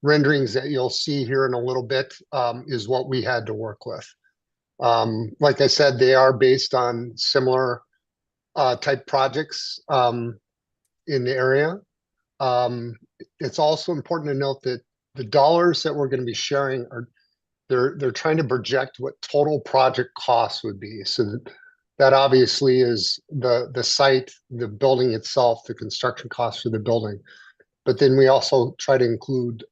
renderings that you'll see here in a little bit is what we had to work with. Like I said, they are based on similar type projects in the area. It's also important to note that the dollars that we're going to be sharing are they're trying to project what total project costs would be. So that obviously is the site, the building itself, the construction costs for the building. But then we also try to include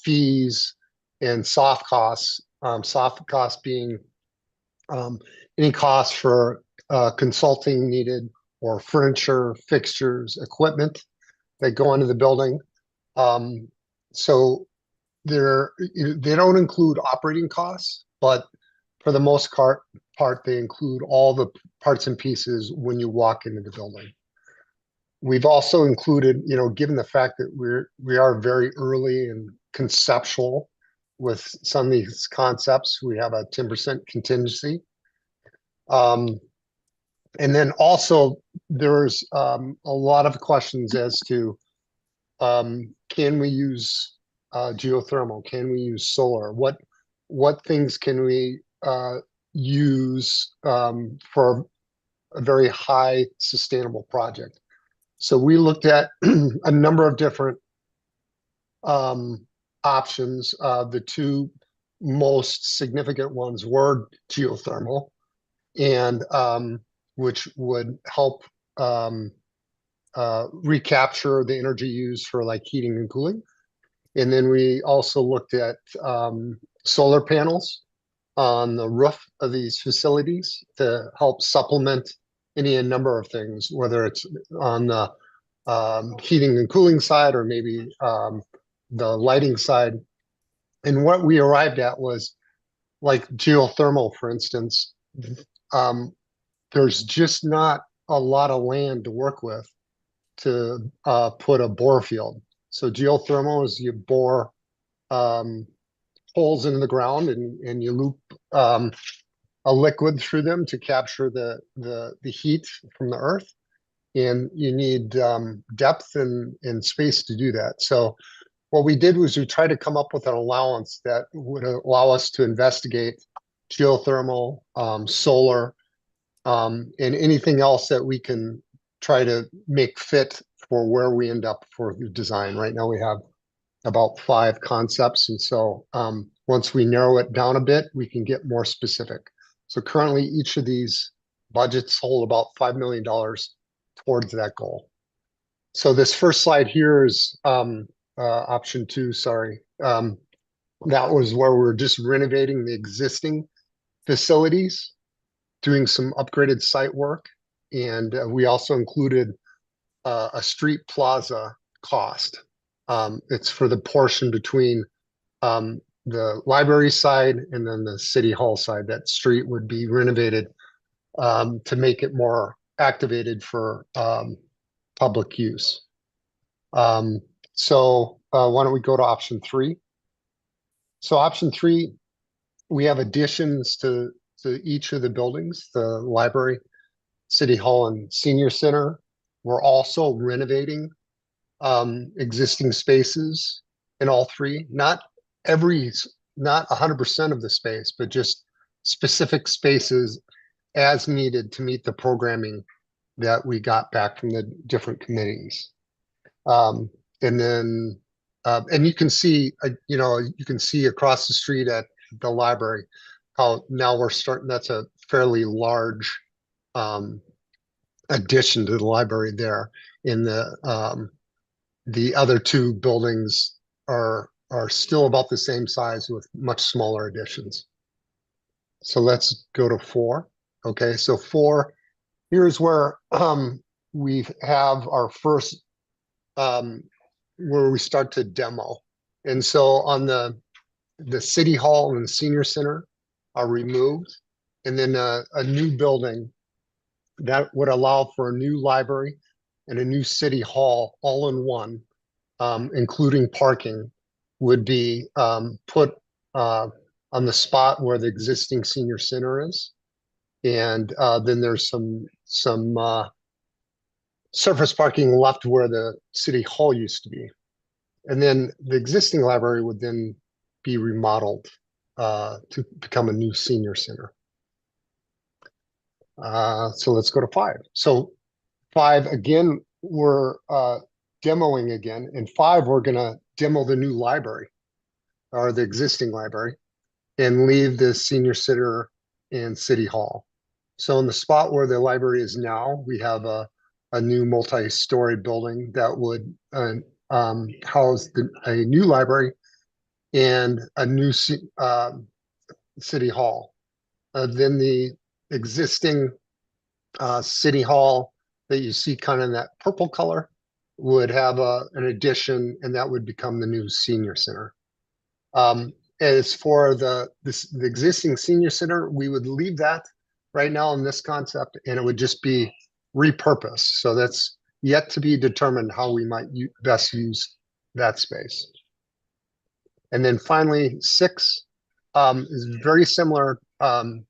fees and soft costs. Soft costs being any costs for consulting needed or furniture, fixtures, equipment that go into the building. So they don't include operating costs, but for the most part, they include all the parts and pieces when you walk into the building. We've also included, given the fact that we are very early and conceptual with some of these concepts, we have a 10% contingency. And then also there's a lot of questions as to can we use geothermal? Can we use solar? What things can we use for a very high sustainable project? So we looked at a number of different options. The two most significant ones were geothermal, and which would help recapture the energy used for like heating and cooling. And then we also looked at solar panels on the roof of these facilities to help supplement any number of things, whether it's on the heating and cooling side or maybe the lighting side. And what we arrived at was like geothermal, for instance, there's just not a lot of land to work with to put a bore field. So geothermal is you bore holes into the ground and you loop a liquid through them to capture the heat from the earth. And you need depth and space to do that. So what we did was we tried to come up with an allowance that would allow us to investigate geothermal, solar, and anything else that we can try to make fit for where we end up for the design. Right now we have about 5 concepts. And so once we narrow it down a bit, we can get more specific. So currently each of these budgets hold about $5 million towards that goal. So this first slide here is option 2, sorry. That was where we're just renovating the existing facilities, doing some upgraded site work. And we also included a street plaza cost. It's for the portion between the library side and then the city hall side. That street would be renovated to make it more activated for public use. So why don't we go to option 3? So option 3, we have additions to each of the buildings, the library, city hall, and senior center. We're also renovating existing spaces in all 3, not 100% of the space, but just specific spaces as needed to meet the programming that we got back from the different committees. And then, and you can see, you can see across the street at the library how now we're starting, that's a fairly large addition to the library there. In the other 2 buildings are still about the same size with much smaller additions. So let's go to 4. Okay, so 4, here's where we have our first, where we start to demo. And so on the city hall and the senior center are removed. And then a new building that would allow for a new library and a new city hall all in one, including parking, would be put on the spot where the existing senior center is. And then there's some surface parking left where the city hall used to be. And then the existing library would then be remodeled to become a new senior center. So let's go to 5. So 5, again, we're demoing again. In 5, we're going to demo the new library or the existing library and leave the senior center and city hall. So in the spot where the library is now, we have a new multi-story building that would house a new library and a new city hall. Then the existing city hall that you see kind of in that purple color would have an addition, and that would become the new senior center. As for the existing senior center, we would leave that right now in this concept, and it would just be repurposed. So that's yet to be determined how we might best use that space. And then finally, 6 is very similar to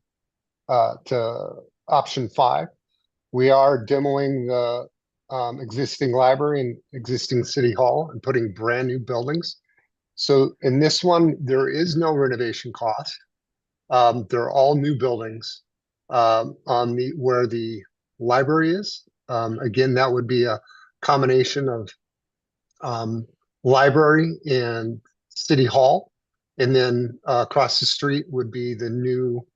option 5. We are demoing the existing library and existing city hall and putting brand new buildings. So in this one, there is no renovation cost. They're all new buildings on where the library is. Again, that would be a combination of library and city hall. And then across the street would be the new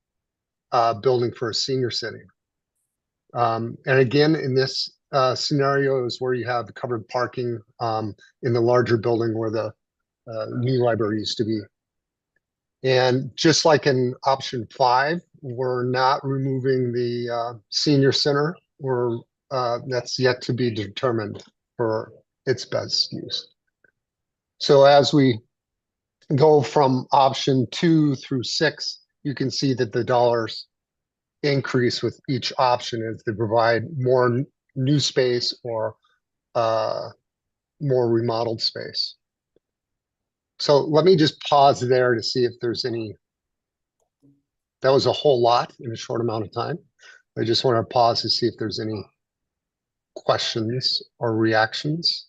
building for a senior center. And again, in this scenario is where you have covered parking in the larger building where the new library used to be. And just like in option 5, we're not removing the senior center. That's yet to be determined for its best use. So as we go from option 2 through 6, you can see that the dollars increase with each option as they provide more new space or more remodeled space. So let me just pause there to see if there's any. That was a whole lot in a short amount of time. I just want to pause to see if there's any questions or reactions.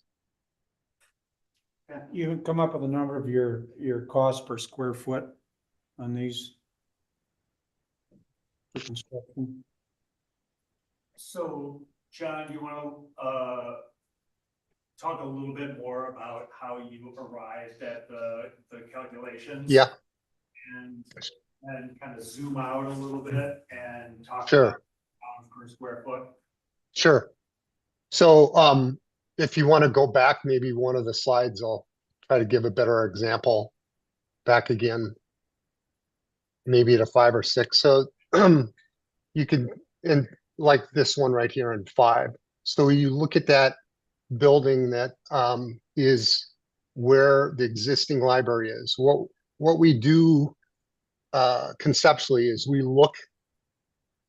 You can come up with a number of your cost per square foot on these for construction. So, John, you want to talk a little bit more about how you arrived at the calculations? Yeah. And kind of zoom out a little bit and talk Sure. about pounds per square foot. Sure. So if you want to go back, maybe one of the slides, I'll try to give a better example back again, maybe to 5 or 6. So you can, and like this one right here in 5. So you look at that building that is where the existing library is. What we do conceptually is we look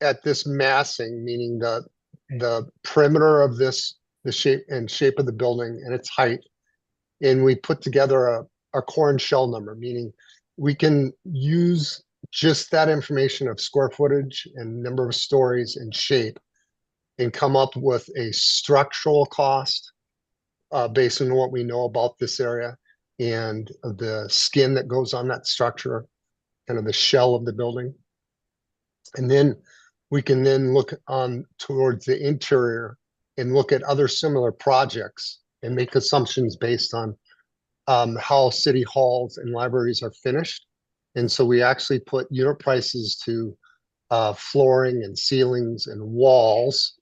at this massing, meaning the perimeter of this, the shape of the building and its height, and we put together a core and shell number, meaning we can use just that information of square footage and number of stories and shape and come up with a structural cost based on what we know about this area and the skin that goes on that structure, kind of the shell of the building. And then we can then look on towards the interior and look at other similar projects and make assumptions based on how city halls and libraries are finished. And so we actually put unit prices to flooring and ceilings and walls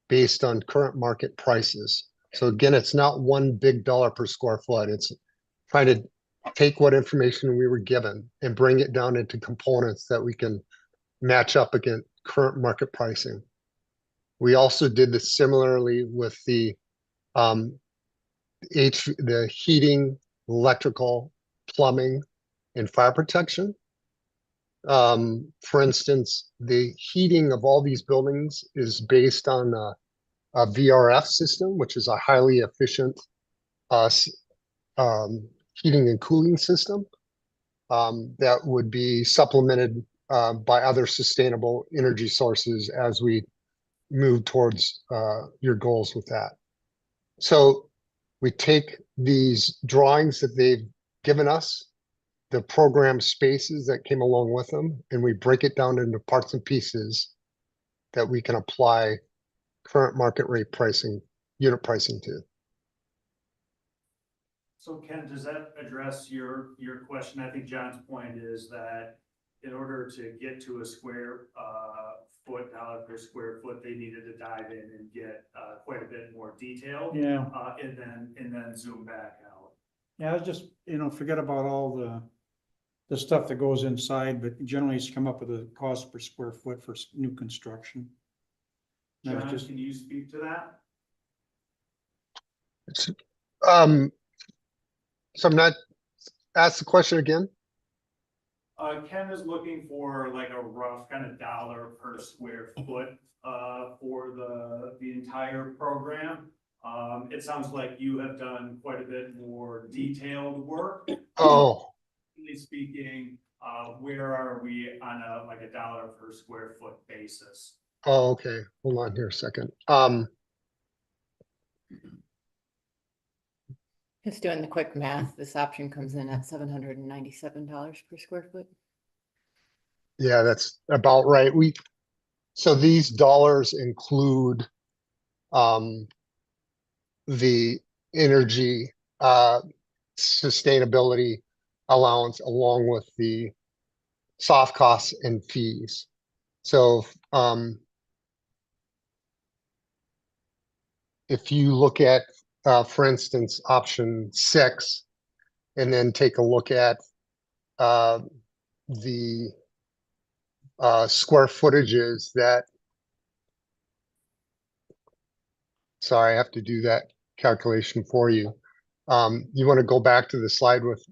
based on current market prices. So again, it's not one big dollar per square foot. It's trying to take what information we were given and bring it down into components that we can match up against current market pricing. We also did this similarly with the heating, electrical, plumbing, and fire protection. For instance, the heating of all these buildings is based on a VRF system, which is a highly efficient heating and cooling system that would be supplemented by other sustainable energy sources as we move towards your goals with that. So we take these drawings that they've given us, the program spaces that came along with them, and we break it down into parts and pieces that we can apply current market rate pricing, unit pricing to. So Ken, does that address your question? I think John's point is that in order to get to a square foot, dollar per square foot, they needed to dive in and get quite a bit more detail. Yeah, And then zoom back out. yeah, just, forget about all the stuff that goes inside, but generally it's come up with a cost per square foot for new construction. That was John, just, can you speak to that? Um, so I'm not, ask the question again. Ken is looking for like a rough kind of dollar per square foot for the entire program. It sounds like you have done quite a bit more detailed work. Oh, Generally speaking, where are we on a dollar per square foot basis? oh, okay. Hold on here a second. Just doing the quick math, this option comes in at $797 per square foot. Yeah, that's about right. So these dollars include, the energy, sustainability allowance along with the soft costs and fees. So, if you look at, for instance, option 6, and then take a look at the square footages that, sorry, I have to do that calculation for you. You want to go back to the slide with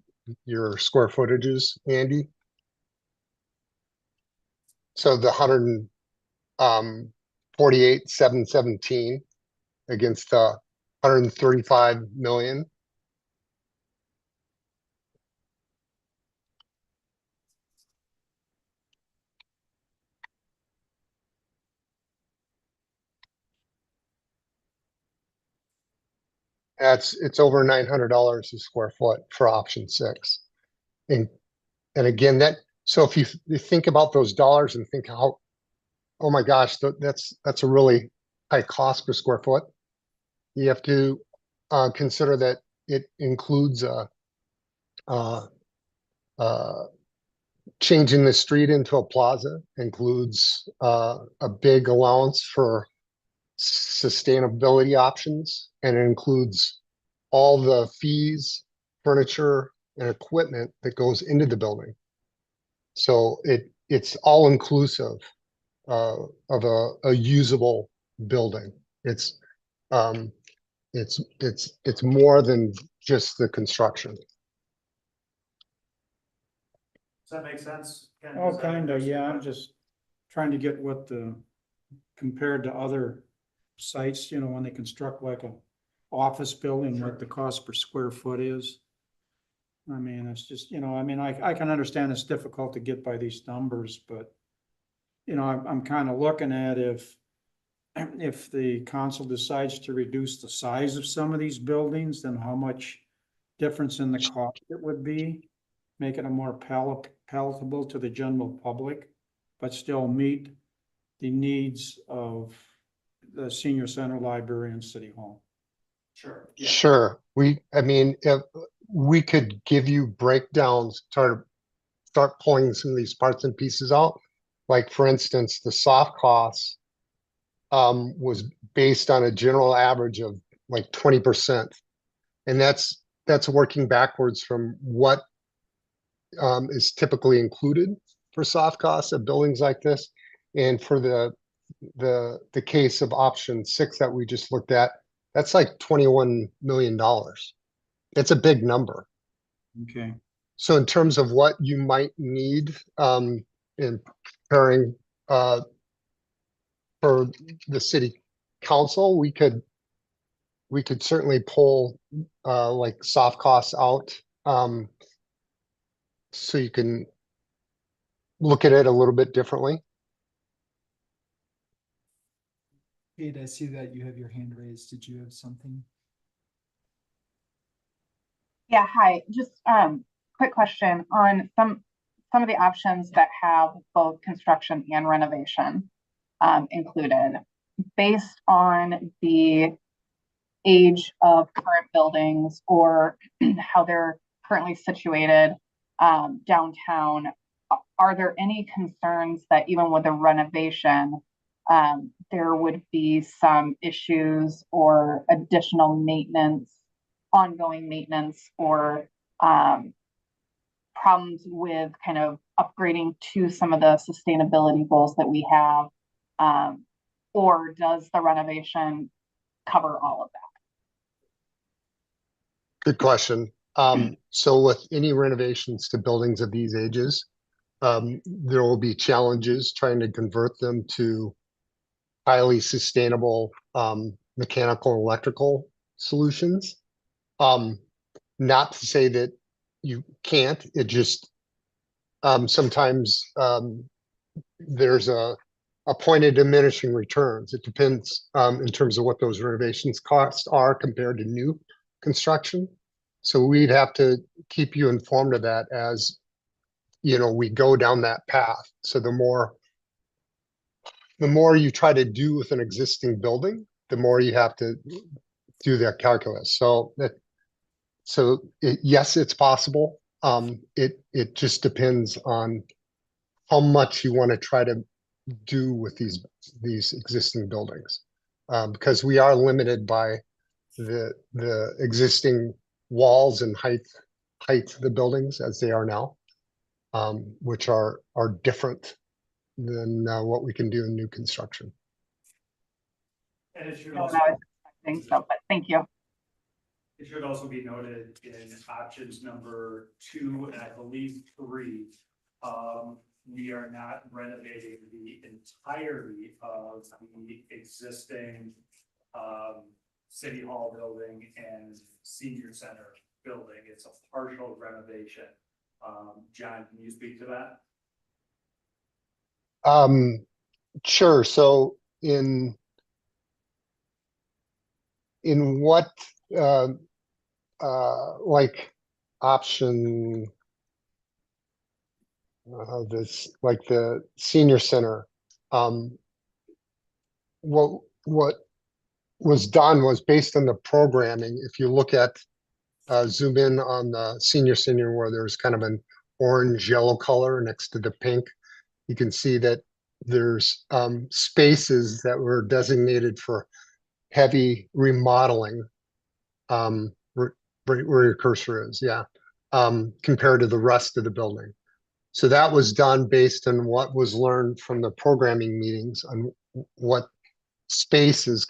your square footages, Andy? So the 148,717 against the 135 million. It's over $900 a square foot for option 6. And again, so if you think about those dollars and think how, oh my gosh, that's a really high cost per square foot. You have to consider that it includes uh, changing the street into a plaza, includes a big allowance for sustainability options, and it includes all the fees, furniture, and equipment that goes into the building. So it's all inclusive of a usable building. It's more than just the construction. Does that make sense? Ken? oh, Does that kinda, address your yeah, I'm question? just trying to get what compared to other sites, when they construct like a office building, what the cost per square foot is. I mean, it's just, I can understand it's difficult to get by these numbers, but, I'm kind of looking at if the council decides to reduce the size of some of these buildings, then how much difference in the cost it would be, make it a more palatable to the general public, but still meet the needs of the senior center, library, and city hall. Sure. Yeah. Sure. I mean, if we could give you breakdowns, start pulling some of these parts and pieces out. Like for instance, the soft costs was based on a general average of like 20%. And that's working backwards from what is typically included for soft costs of buildings like this. And for the case of option 6 that we just looked at, that's like $21 million. It's a big number. Okay. So in terms of what you might need in preparing for the city council, we could certainly pull like soft costs out, so you can look at it a little bit differently. Kate, I see that you have your hand raised. Did you have something? Yeah, hi. Just quick question on some of the options that have both construction and renovation included. Based on the age of current buildings or how they're currently situated downtown, are there any concerns that even with a renovation, there would be some issues or additional maintenance, ongoing maintenance, or problems with kind of upgrading to some of the sustainability goals that we have? Or does the renovation cover all of that? Good question. So with any renovations to buildings of these ages, there will be challenges trying to convert them to highly sustainable mechanical and electrical solutions. Not to say that you can't, it just sometimes there's a point of diminishing returns. It depends in terms of what those renovations costs are compared to new construction. So we'd have to keep you informed of that as we go down that path. So the more you try to do with an existing building, the more you have to do that calculus. Yes, it's possible. It just depends on how much you want to try to do with these existing buildings, because we are limited by the existing walls and height of the buildings as they are now, which are different than what we can do in new construction. And it should No, also, I was expecting so, but thank you. it should also be noted in options number 2, and I believe 3, we are not renovating the entirety of the existing City Hall building and Senior Center building. It's a partial renovation. John, can you speak to that? Sure. So in what like option this, like the senior center, what was done was based on the programming. If you look at zoom in on the senior center where there's kind of an orange yellow color next to the pink, you can see that there's spaces that were designated for heavy remodeling, right where your cursor is, yeah, compared to the rest of the building. So that was done based on what was learned from the programming meetings on what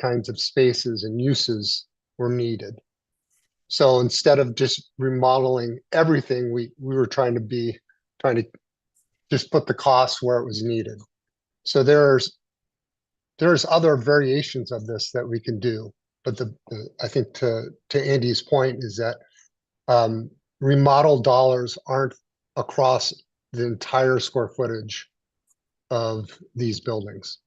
kinds of spaces and uses were needed. So instead of just remodeling everything, we were trying to just put the cost where it was needed. So there's other variations of this that we can do, but I think to Andy's point is that remodel dollars aren't across the entire square footage of these buildings.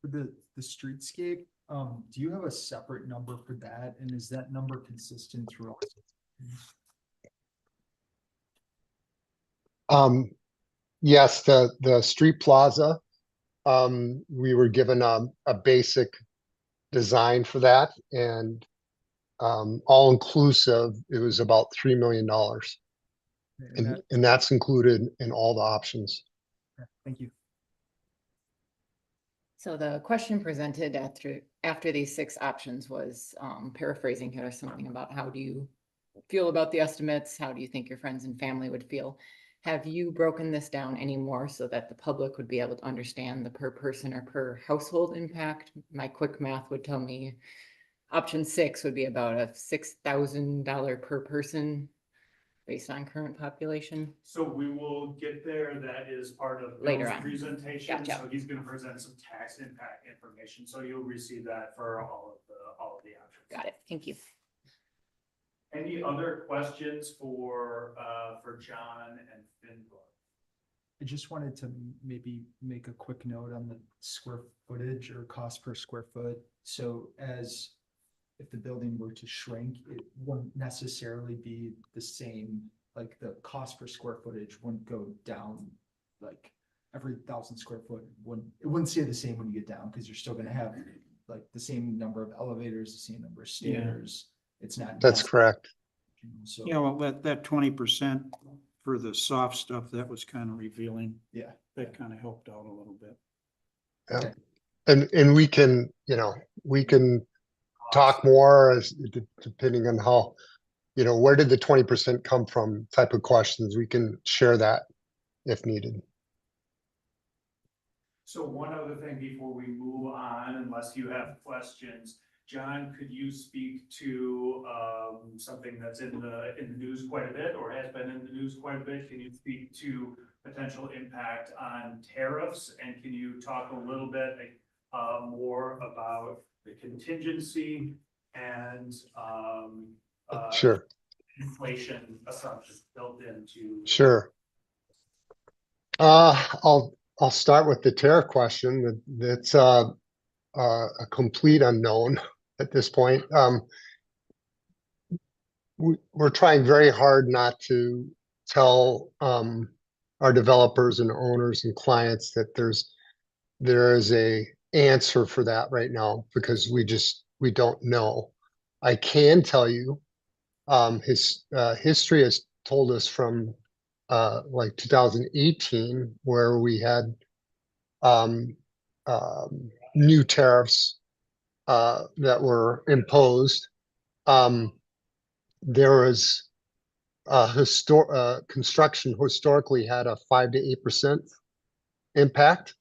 For the streetscape, do you have a separate number for that? And is that number consistent throughout? Yes, the street plaza, we were given a basic design for that, and all inclusive, it was about $3 million. And that's included in all the options. Thank you. So the question presented after these 6 options was, paraphrasing here, something about how do you feel about the estimates? How do you think your friends and family would feel? Have you broken this down anymore so that the public would be able to understand the per person or per household impact? My quick math would tell me option 6 would be about a $6,000 per person based on current population. So we will get there. That is part of Later Bill's on. presentation. Gotcha. So he's going to present some tax impact information. So you'll receive that for all of the options. Got it. Thank you. Any other questions for John and Finbar? I just wanted to maybe make a quick note on the square footage or cost per square foot. So as if the building were to shrink, it wouldn't necessarily be the same, like the cost per square footage wouldn't go down like every 1,000 square foot, it wouldn't stay the same when you get down, because you're still gonna have like the same number of elevators, the same number of stairs. It's not. That's correct. So, Yeah, well, that 20% for the soft stuff, that was kind of revealing. yeah. That kind of helped out a little bit. Yeah. Okay. And we can, we can talk more as depending on how, where did the 20% come from type of questions. We can share that if needed. So one other thing before we move on, unless you have questions, John, could you speak to something that's in the news quite a bit, or has been in the news quite a bit? Can you speak to potential impact on tariffs, and can you talk a little bit more about the contingency and Sure. inflation assumptions built into? Sure. I'll start with the tariff question. That's a complete unknown at this point. We're trying very hard not to tell our developers and owners and clients that there is a answer for that right now, because we don't know. I can tell you, history has told us from like 2018, where we had new tariffs that were imposed. There was construction historically had a 5 to 8% impact.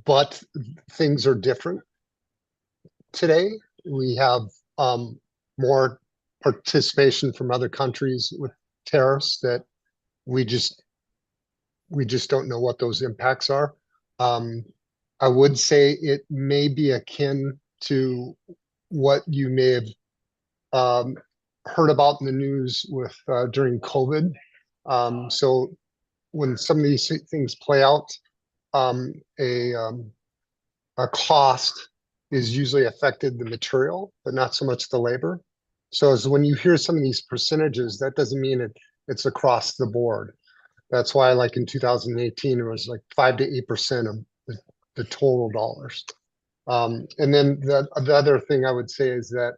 But things are different today. We have more participation from other countries with tariffs that we just don't know what those impacts are. I would say it may be akin to what you may have heard about in the news with during COVID. So when some of these things play out, a cost is usually affected the material, but not so much the labor. So as when you hear some of these percentages, that doesn't mean it's across the board. That's why, like in 2018, it was like 5 to 8% of the total dollars. And then the other thing I would say is that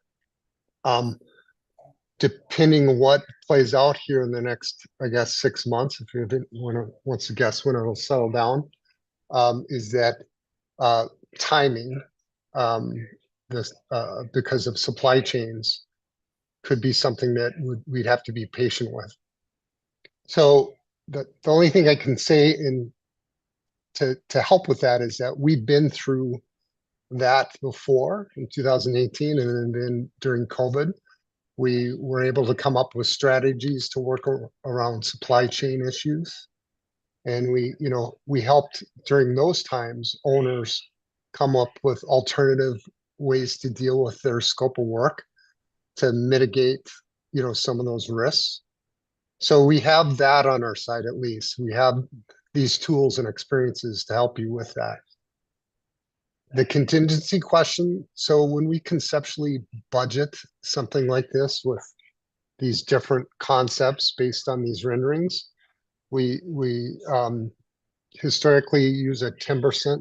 depending on what plays out here in the next, I guess, 6 months, if you wants to guess when it'll settle down, is that timing, because of supply chains, could be something that we'd have to be patient with. So the only thing I can say to help with that is that we've been through that before in 2018, and then during COVID, we were able to come up with strategies to work around supply chain issues. And we helped during those times owners come up with alternative ways to deal with their scope of work to mitigate, some of those risks. So we have that on our side, at least. We have these tools and experiences to help you with that. The contingency question. So when we conceptually budget something like this with these different concepts based on these renderings, we historically use a 10%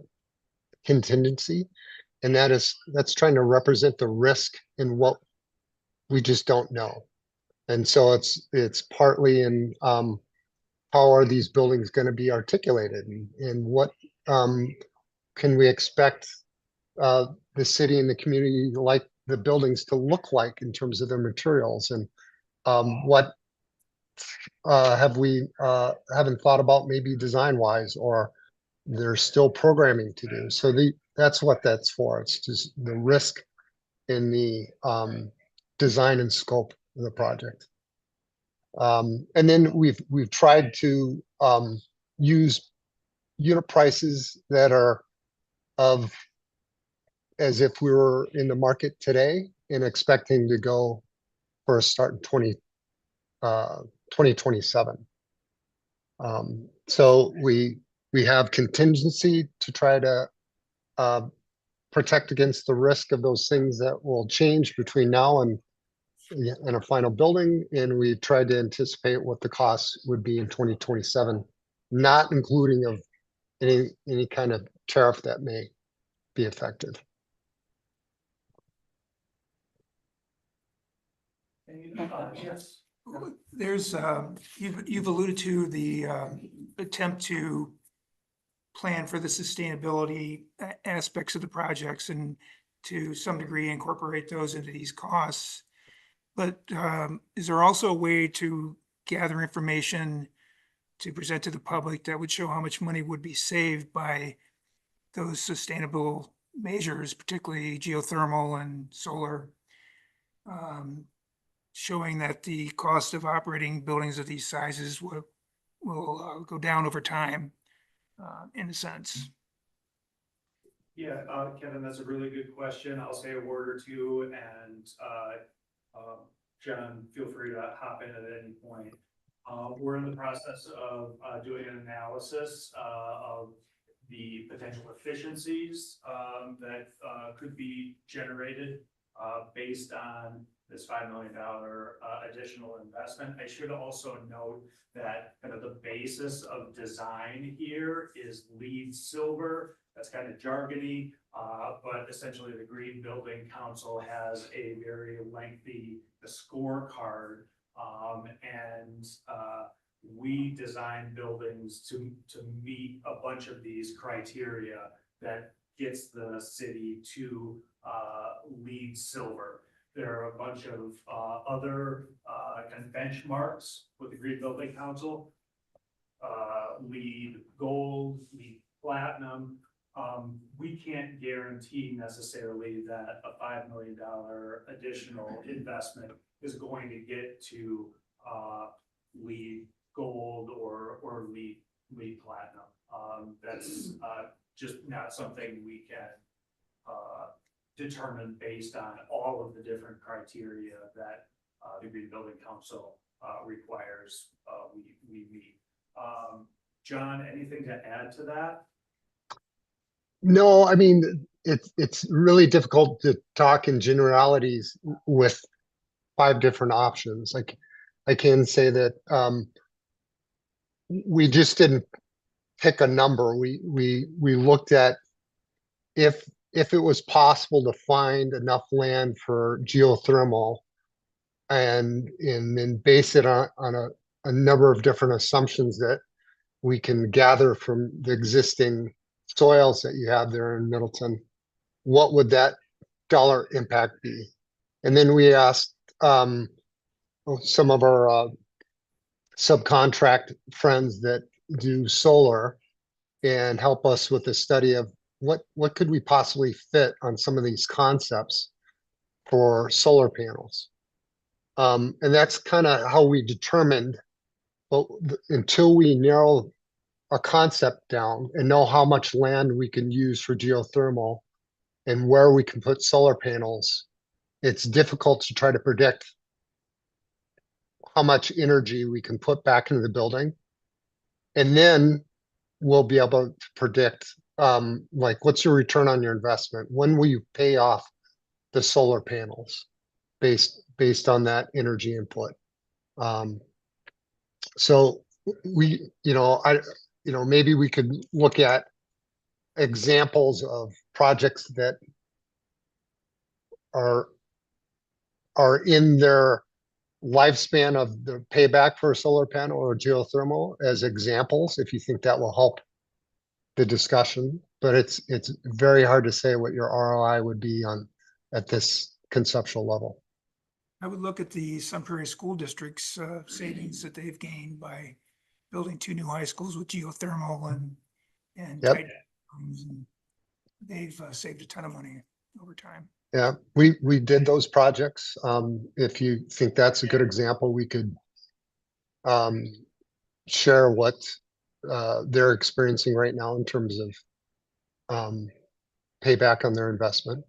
contingency, and that's trying to represent the risk in what we just don't know. And so it's partly in how are these buildings going to be articulated, and what can we expect the city and the community, like the buildings, to look like in terms of their materials, and what have we haven't thought about maybe design wise, or there's still programming to do. So that's what that's for. It's just the risk in the design and scope of the project. And then we've tried to use unit prices that are as if we were in the market today and expecting to go for a start in 2027. So we have contingency to try to protect against the risk of those things that will change between now and a final building. And we tried to anticipate what the costs would be in 2027, not including of any kind of tariff that may be effective. Yes. There's, you've alluded to the attempt to plan for the sustainability aspects of the projects and to some degree incorporate those into these costs. But is there also a way to gather information to present to the public that would show how much money would be saved by those sustainable measures, particularly geothermal and solar? Showing that the cost of operating buildings of these sizes will go down over time, in a sense. Yeah, Kevin, that's a really good question. I'll say a word or two, and John, feel free to hop in at any point. We're in the process of doing an analysis of the potential efficiencies that could be generated based on this $5 million additional investment. I should also note that kind of the basis of design here is LEED silver. That's kind of jargony, but essentially the Green Building Council has a very lengthy scorecard, and we design buildings to meet a bunch of these criteria that gets the city to LEED silver. There are a bunch of other kind of benchmarks with the Green Building Council, LEED gold, LEED platinum. We can't guarantee necessarily that a $5 million additional investment is going to get to LEED gold or LEED platinum. That's just not something we can determine based on all of the different criteria that the Green Building Council requires we meet. John, anything to add to that? No, I mean, it's really difficult to talk in generalities with 5 different options. Like, I can say that we just didn't pick a number. We looked at if it was possible to find enough land for geothermal and then base it on a number of different assumptions that we can gather from the existing soils that you have there in Middleton, what would that dollar impact be? And then we asked some of our subcontract friends that do solar and help us with the study of what could we possibly fit on some of these concepts for solar panels. And that's kind of how we determined, well, until we narrow a concept down and know how much land we can use for geothermal and where we can put solar panels, it's difficult to try to predict how much energy we can put back into the building. And then we'll be able to predict, like, what's your return on your investment? When will you pay off the solar panels based on that energy input? So we, maybe we could look at examples of projects that are in their lifespan of the payback for a solar panel or geothermal as examples, if you think that will help the discussion. But it's very hard to say what your ROI would be at this conceptual level. I would look at the Sun Prairie School District's savings that they've gained by building 2 new high schools with geothermal and Yep. tight rooms, and they've saved a ton of money over time. Yeah, we did those projects. If you think that's a good example, we could share what they're experiencing right now in terms of payback on their investment.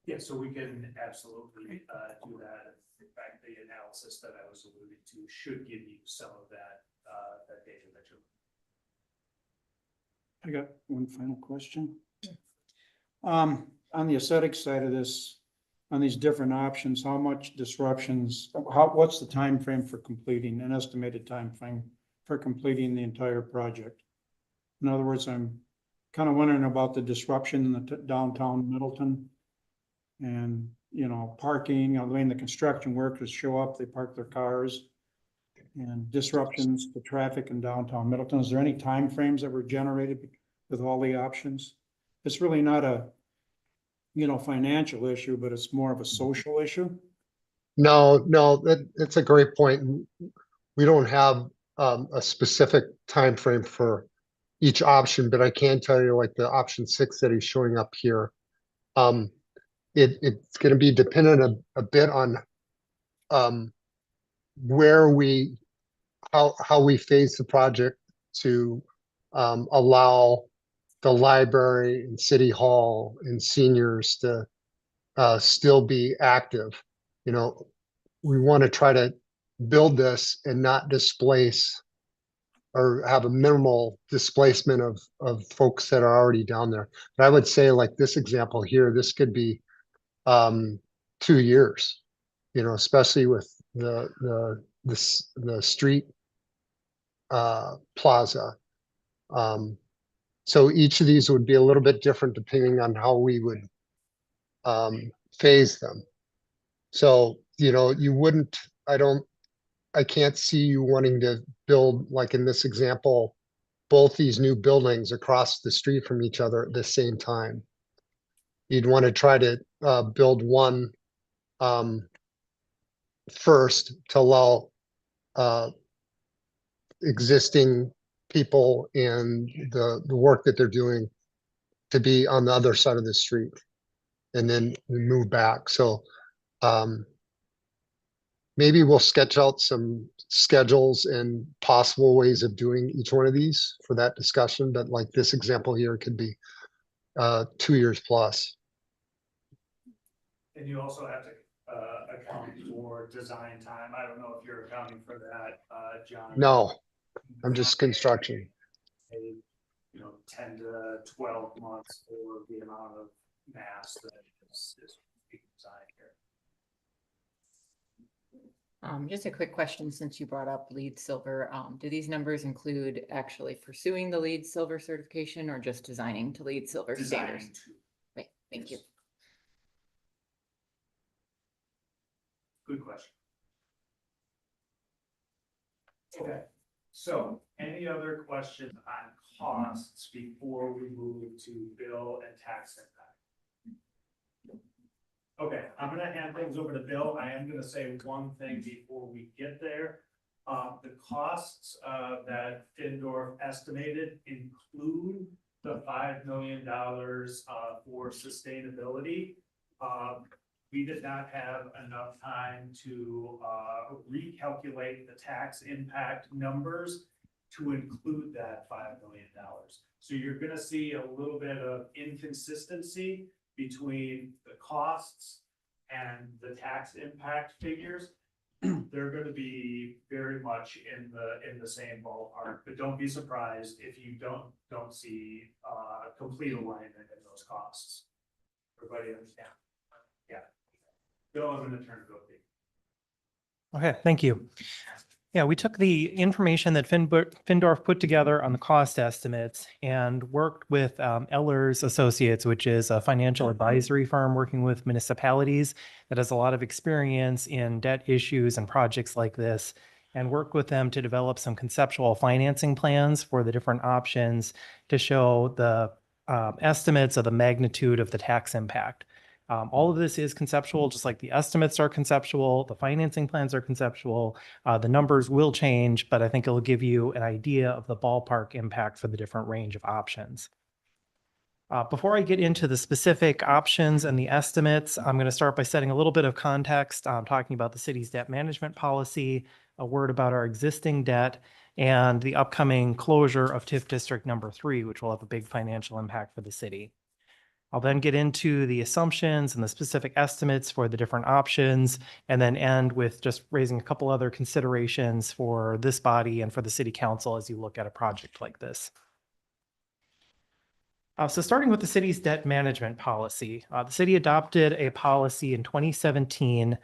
Yeah, so we can absolutely do that. In fact, the analysis that I was alluding to should give you some of that data that you're. I got one final question. On the aesthetic side of this, on these different options, how much disruptions, what's the time frame for completing, an estimated time frame for completing the entire project? In other words, I'm kind of wondering about the disruption in the downtown Middleton. And, you know, parking, you know, when the construction workers show up, they park their cars. And disruptions to traffic in downtown Middleton. Is there any timeframes that were generated with all the options? It's really not a, you know, financial issue, but it's more of a social issue. No, that's a great point. We don't have a specific time frame for each option, but I can tell you, like the option 6 that is showing up here, it's going to be dependent a bit on where how we phase the project to allow the library and city hall and seniors to still be active. You know, we want to try to build this and not displace or have a minimal displacement of folks that are already down there. But I would say, like this example here, this could be 2 years, you know, especially with the street plaza. So each of these would be a little bit different depending on how we would phase them. So, you know, you wouldn't, I can't see you wanting to build, like in this example, both these new buildings across the street from each other at the same time. You'd want to try to build one first to allow existing people and the work that they're doing to be on the other side of the street, and then we move back. So maybe we'll sketch out some schedules and possible ways of doing each one of these for that discussion. But like this example here could be 2 years plus. And you also have to account for design time. I don't know if you're accounting for that, John. No, I'm just construction. You know, 10 to 12 months for the amount of mass that is being designed here. Just a quick question, since you brought up LEED Silver, do these numbers include actually pursuing the LEED Silver certification or just designing to LEED Silver standards? Designing to. Wait, thank you. Good question. Okay, so any other questions on costs before we move to bill and tax impact? Okay, I'm gonna hand things over to Bill. I am gonna say one thing before we get there. The costs that Findorf estimated include the $5 million for sustainability. We did not have enough time to recalculate the tax impact numbers to include that $5 million. So you're gonna see a little bit of inconsistency between the costs and the tax impact figures. They're gonna be very much in the same ballpark, but don't be surprised if you don't see complete alignment in those costs. Everybody understand? Yeah. Bill, I'm gonna turn it over to you. Okay, thank you. Yeah, we took the information that Findorf put together on the cost estimates and worked with Ehlers Associates, which is a financial advisory firm working with municipalities that has a lot of experience in debt issues and projects like this, and worked with them to develop some conceptual financing plans for the different options to show the estimates of the magnitude of the tax impact. All of this is conceptual, just like the estimates are conceptual, the financing plans are conceptual. The numbers will change, but I think it'll give you an idea of the ballpark impact for the different range of options. Before I get into the specific options and the estimates, I'm going to start by setting a little bit of context, talking about the city's debt management policy, a word about our existing debt, and the upcoming closure of TIF District number 3, which will have a big financial impact for the city. I'll then get into the assumptions and the specific estimates for the different options, and then end with just raising a couple other considerations for this body and for the city council as you look at a project like this. So starting with the city's debt management policy, the city adopted a policy in 2017.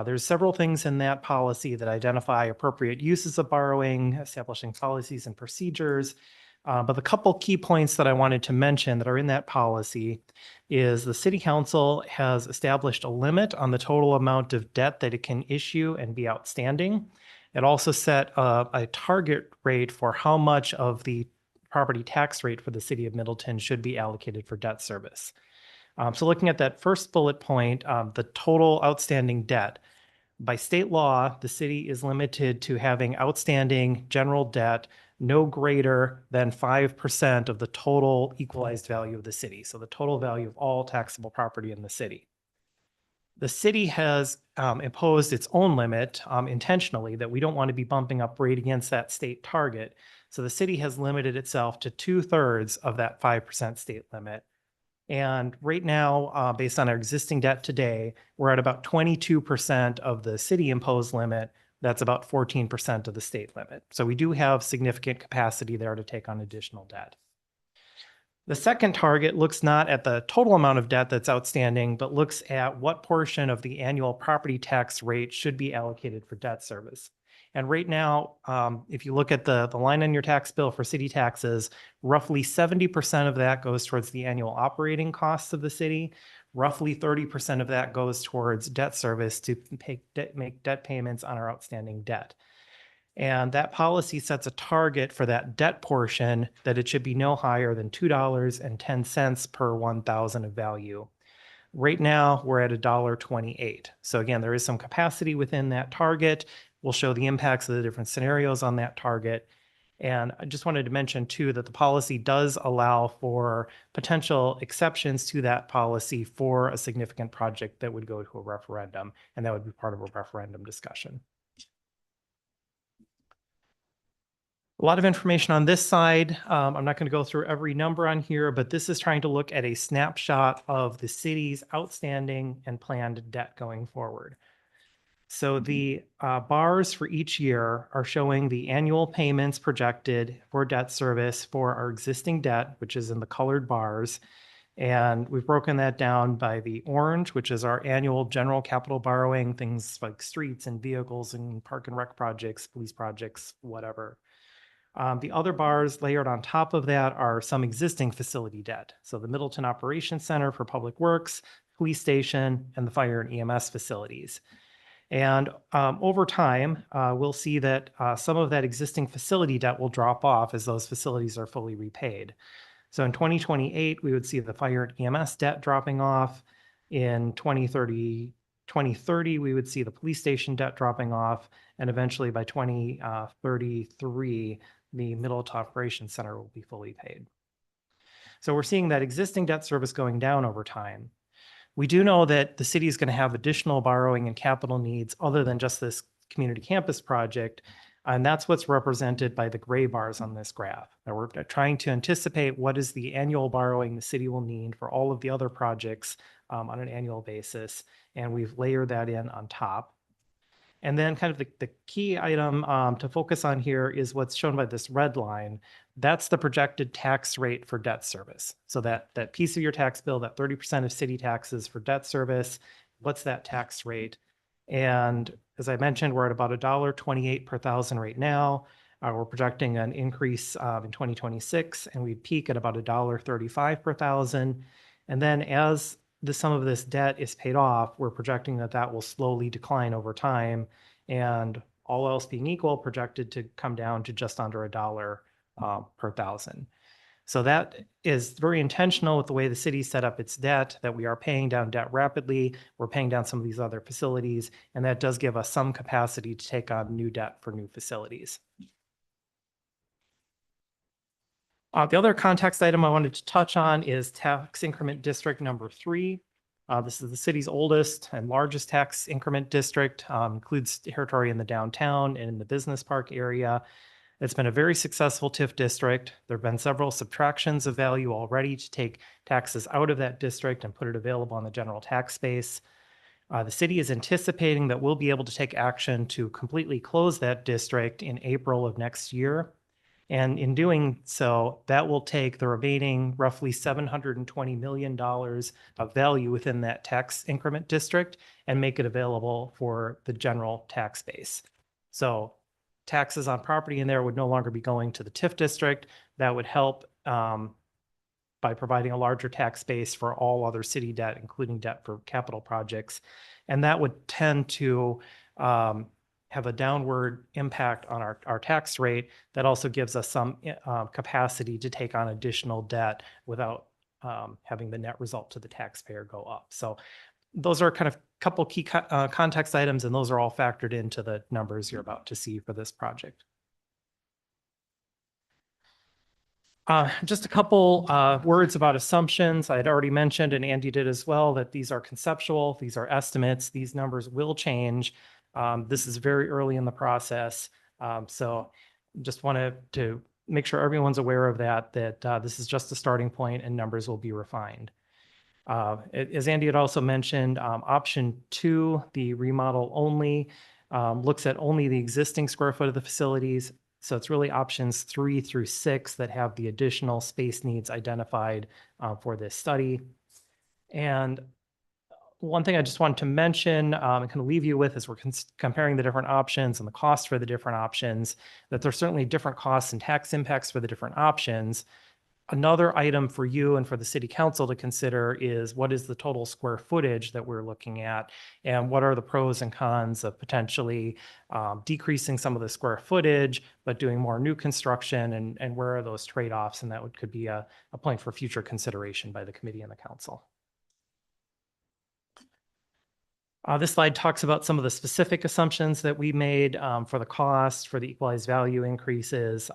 There's several things in that policy that identify appropriate uses of borrowing, establishing policies and procedures. But the couple key points that I wanted to mention that are in that policy is the city council has established a limit on the total amount of debt that it can issue and be outstanding. It also set a target rate for how much of the property tax rate for the city of Middleton should be allocated for debt service. So looking at that first bullet point, the total outstanding debt. By state law, the city is limited to having outstanding general debt no greater than 5% of the total equalized value of the city. So the total value of all taxable property in the city. The city has imposed its own limit intentionally that we don't want to be bumping up right against that state target. So the city has limited itself to 2/3 of that 5% state limit. And right now, based on our existing debt today, we're at about 22% of the city imposed limit. That's about 14% of the state limit. So we do have significant capacity there to take on additional debt. The second target looks not at the total amount of debt that's outstanding, but looks at what portion of the annual property tax rate should be allocated for debt service. And right now, if you look at the line on your tax bill for city taxes, roughly 70% of that goes towards the annual operating costs of the city. Roughly 30% of that goes towards debt service to make debt payments on our outstanding debt. And that policy sets a target for that debt portion that it should be no higher than $2.10 per 1,000 of value. Right now, we're at $1.28. So again, there is some capacity within that target. We'll show the impacts of the different scenarios on that target. And I just wanted to mention too that the policy does allow for potential exceptions to that policy for a significant project that would go to a referendum, and that would be part of a referendum discussion. A lot of information on this side. I'm not going to go through every number on here, but this is trying to look at a snapshot of the city's outstanding and planned debt going forward. So the bars for each year are showing the annual payments projected for debt service for our existing debt, which is in the colored bars. And we've broken that down by the orange, which is our annual general capital borrowing, things like streets and vehicles and park and rec projects, police projects, whatever. The other bars layered on top of that are some existing facility debt. So the Middleton Operations Center for Public Works, police station, and the fire and EMS facilities. And over time, we'll see that some of that existing facility debt will drop off as those facilities are fully repaid. So in 2028, we would see the fire and EMS debt dropping off. In 2030, we would see the police station debt dropping off. And eventually by 2033, the Middleton Operations Center will be fully paid. So we're seeing that existing debt service going down over time. We do know that the city is going to have additional borrowing and capital needs other than just this community campus project. And that's what's represented by the gray bars on this graph. Now we're trying to anticipate what is the annual borrowing the city will need for all of the other projects on an annual basis. And we've layered that in on top. And then kind of the key item to focus on here is what's shown by this red line. That's the projected tax rate for debt service. So that piece of your tax bill, that 30% of city taxes for debt service, what's that tax rate? And as I mentioned, we're at about $1.28 per thousand right now. We're projecting an increase in 2026, and we peak at about $1.35 per thousand. And then as the sum of this debt is paid off, we're projecting that that will slowly decline over time, and all else being equal, projected to come down to just under $1 per thousand. So that is very intentional with the way the city set up its debt, that we are paying down debt rapidly. We're paying down some of these other facilities, and that does give us some capacity to take on new debt for new facilities. The other context item I wanted to touch on is tax increment district number 3. This is the city's oldest and largest tax increment district, includes territory in the downtown and in the business park area. It's been a very successful TIF district. There have been several subtractions of value already to take taxes out of that district and put it available on the general tax base. The city is anticipating that we'll be able to take action to completely close that district in April of next year. And in doing so, that will take the remaining roughly $720 million of value within that tax increment district and make it available for the general tax base. So taxes on property in there would no longer be going to the TIF district. That would help by providing a larger tax base for all other city debt, including debt for capital projects. And that would tend to have a downward impact on our tax rate. That also gives us some capacity to take on additional debt without having the net result to the taxpayer go up. So those are kind of couple key context items, and those are all factored into the numbers you're about to see for this project. Just a couple words about assumptions. I had already mentioned, and Andy did as well, that these are conceptual, these are estimates, these numbers will change. This is very early in the process. So just wanted to make sure everyone's aware of that this is just a starting point and numbers will be refined. As Andy had also mentioned, option 2, the remodel only, looks at only the existing square foot of the facilities. So it's really options 3 through 6 that have the additional space needs identified for this study. And one thing I just wanted to mention and kind of leave you with as we're comparing the different options and the cost for the different options, that there's certainly different costs and tax impacts for the different options. Another item for you and for the city council to consider is what is the total square footage that we're looking at, and what are the pros and cons of potentially decreasing some of the square footage, but doing more new construction, and where are those trade-offs? And that could be a point for future consideration by the committee and the council. This slide talks about some of the specific assumptions that we made for the cost, for the equalized value increases,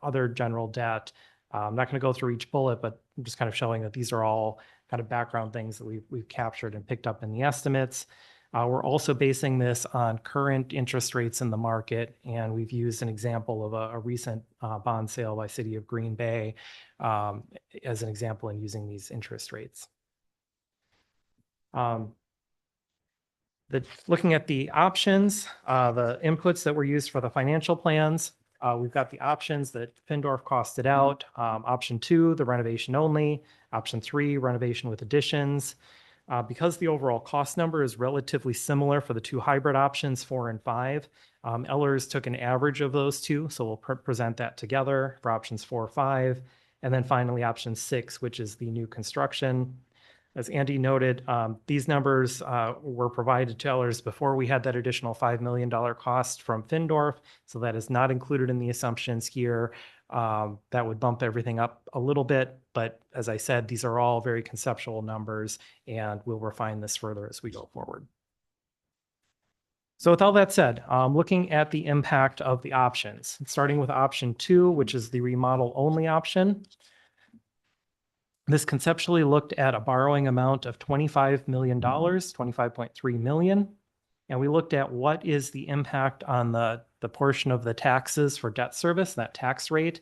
other general debt. I'm not going to go through each bullet, but I'm just kind of showing that these are all kind of background things that we've captured and picked up in the estimates. We're also basing this on current interest rates in the market, and we've used an example of a recent bond sale by City of Green Bay as an example in using these interest rates. Looking at the options, the inputs that were used for the financial plans, we've got the options that Findorff costed out. Option 2, the renovation only. Option 3, renovation with additions. Because the overall cost number is relatively similar for the 2 hybrid options, 4 and 5, Ehlers took an average of those 2, so we'll present that together for options 4 or 5. And then finally, option 6, which is the new construction. As Andy noted, these numbers were provided to Ehlers before we had that additional $5 million cost from Findorff, so that is not included in the assumptions here. That would bump everything up a little bit, but as I said, these are all very conceptual numbers, and we'll refine this further as we go forward. So with all that said, looking at the impact of the options, starting with option 2, which is the remodel only option. This conceptually looked at a borrowing amount of $25 million, $25.3 million. And we looked at what is the impact on the portion of the taxes for debt service, that tax rate.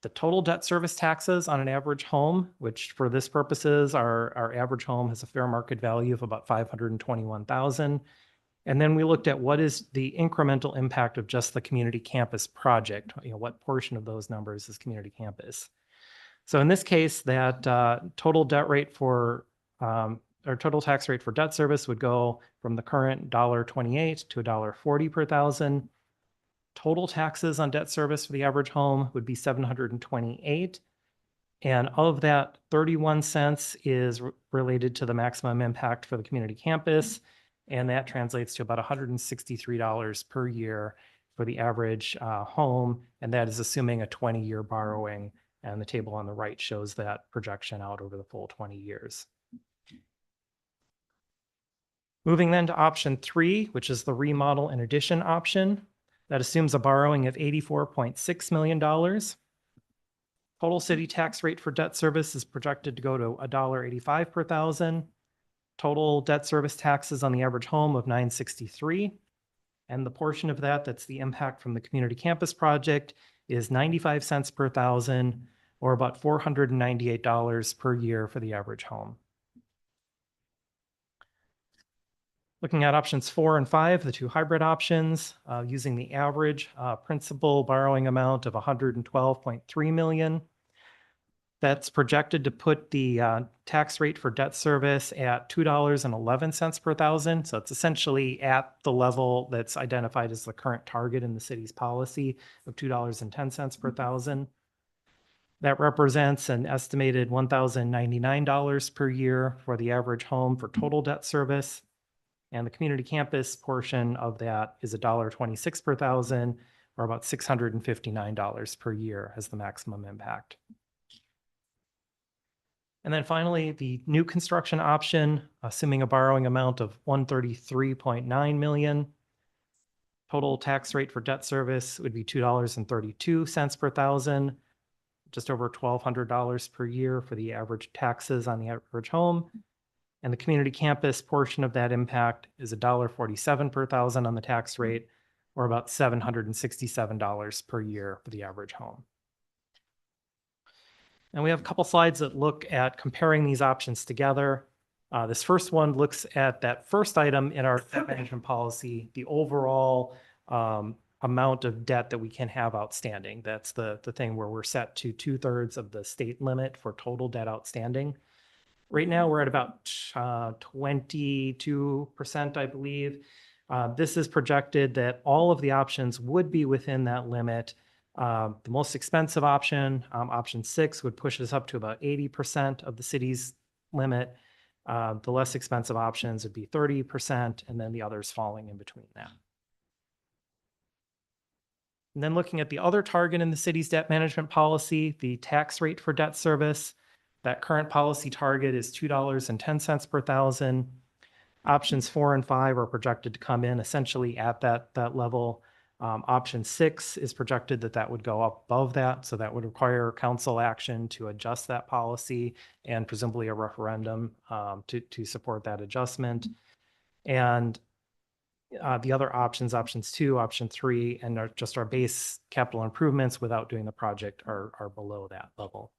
The total debt service taxes on an average home, which for this purposes, our average home has a fair market value of about $521,000. And then we looked at what is the incremental impact of just the community campus project. What portion of those numbers is community campus? So in this case, that total debt rate for, or total tax rate for debt service would go from the current $1.28 to $1.40 per thousand. Total taxes on debt service for the average home would be $728. And of that, 31 cents is related to the maximum impact for the community campus. And that translates to about $163 per year for the average home. And that is assuming a 20-year borrowing. And the table on the right shows that projection out over the full 20 years. Moving then to option 3, which is the remodel and addition option. That assumes a borrowing of $84.6 million. Total city tax rate for debt service is projected to go to $1.85 per thousand. Total debt service taxes on the average home of $963. And the portion of that that's the impact from the community campus project is 95 cents per thousand, or about $498 per year for the average home. Looking at options 4 and 5, the two hybrid options, using the average principal borrowing amount of 112.3 million. That's projected to put the tax rate for debt service at $2.11 per thousand. So it's essentially at the level that's identified as the current target in the city's policy of $2.10 per thousand. That represents an estimated $1,099 per year for the average home for total debt service. And the community campus portion of that is $1.26 per thousand, or about $659 per year as the maximum impact. And then finally, the new construction option, assuming a borrowing amount of 133.9 million. Total tax rate for debt service would be $2.32 per thousand, just over $1,200 per year for the average taxes on the average home. And the community campus portion of that impact is $1.47 per thousand on the tax rate, or about $767 per year for the average home. And we have a couple slides that look at comparing these options together. This first one looks at that first item in our debt management policy, the overall amount of debt that we can have outstanding. That's the thing where we're set to 2/3 of the state limit for total debt outstanding. Right now, we're at about 22%, I believe. This is projected that all of the options would be within that limit. The most expensive option, option 6, would push us up to about 80% of the city's limit. The less expensive options would be 30%, and then the others falling in between that. And then looking at the other target in the city's debt management policy, the tax rate for debt service, that current policy target is $2.10 per thousand. Options 4 and 5 are projected to come in essentially at that level. Option 6 is projected that would go up above that. So that would require council action to adjust that policy and presumably a referendum to support that adjustment. And the other options, options 2, option 3, and just our base capital improvements without doing the project are below that level.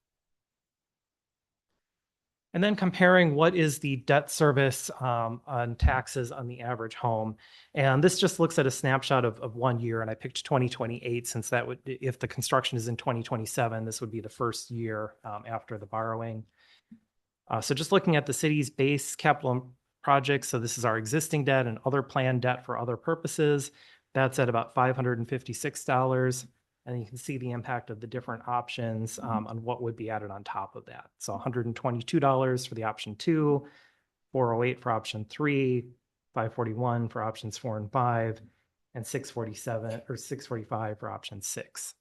And then comparing what is the debt service on taxes on the average home. And this just looks at a snapshot of 1 year. And I picked 2028 since that would, if the construction is in 2027, this would be the first year after the borrowing. So just looking at the city's base capital projects. So this is our existing debt and other planned debt for other purposes. That's at about $556. And you can see the impact of the different options on what would be added on top of that. So $122 for the option 2, $408 for option 3, $541 for options 4 and 5, and $647 or $645 for option 6.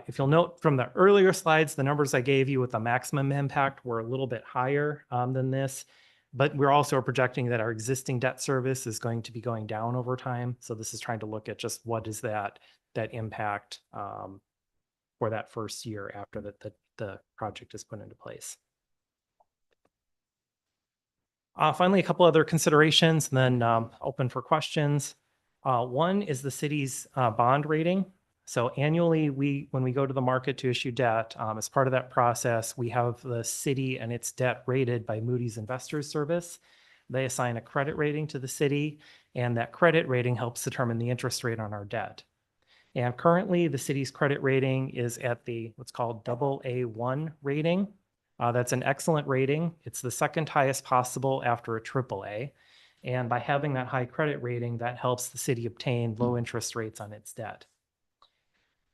If you'll note from the earlier slides, the numbers I gave you with the maximum impact were a little bit higher than this. But we're also projecting that our existing debt service is going to be going down over time. So this is trying to look at just what is that impact for that first year after the project is put into place. Finally, a couple other considerations and then open for questions. One is the city's bond rating. So annually, when we go to the market to issue debt, as part of that process, we have the city and its debt rated by Moody's Investors Service. They assign a credit rating to the city, and that credit rating helps determine the interest rate on our debt. And currently, the city's credit rating is at the what's called AA1 rating. That's an excellent rating. It's the second highest possible after a AAA. And by having that high credit rating, that helps the city obtain low interest rates on its debt.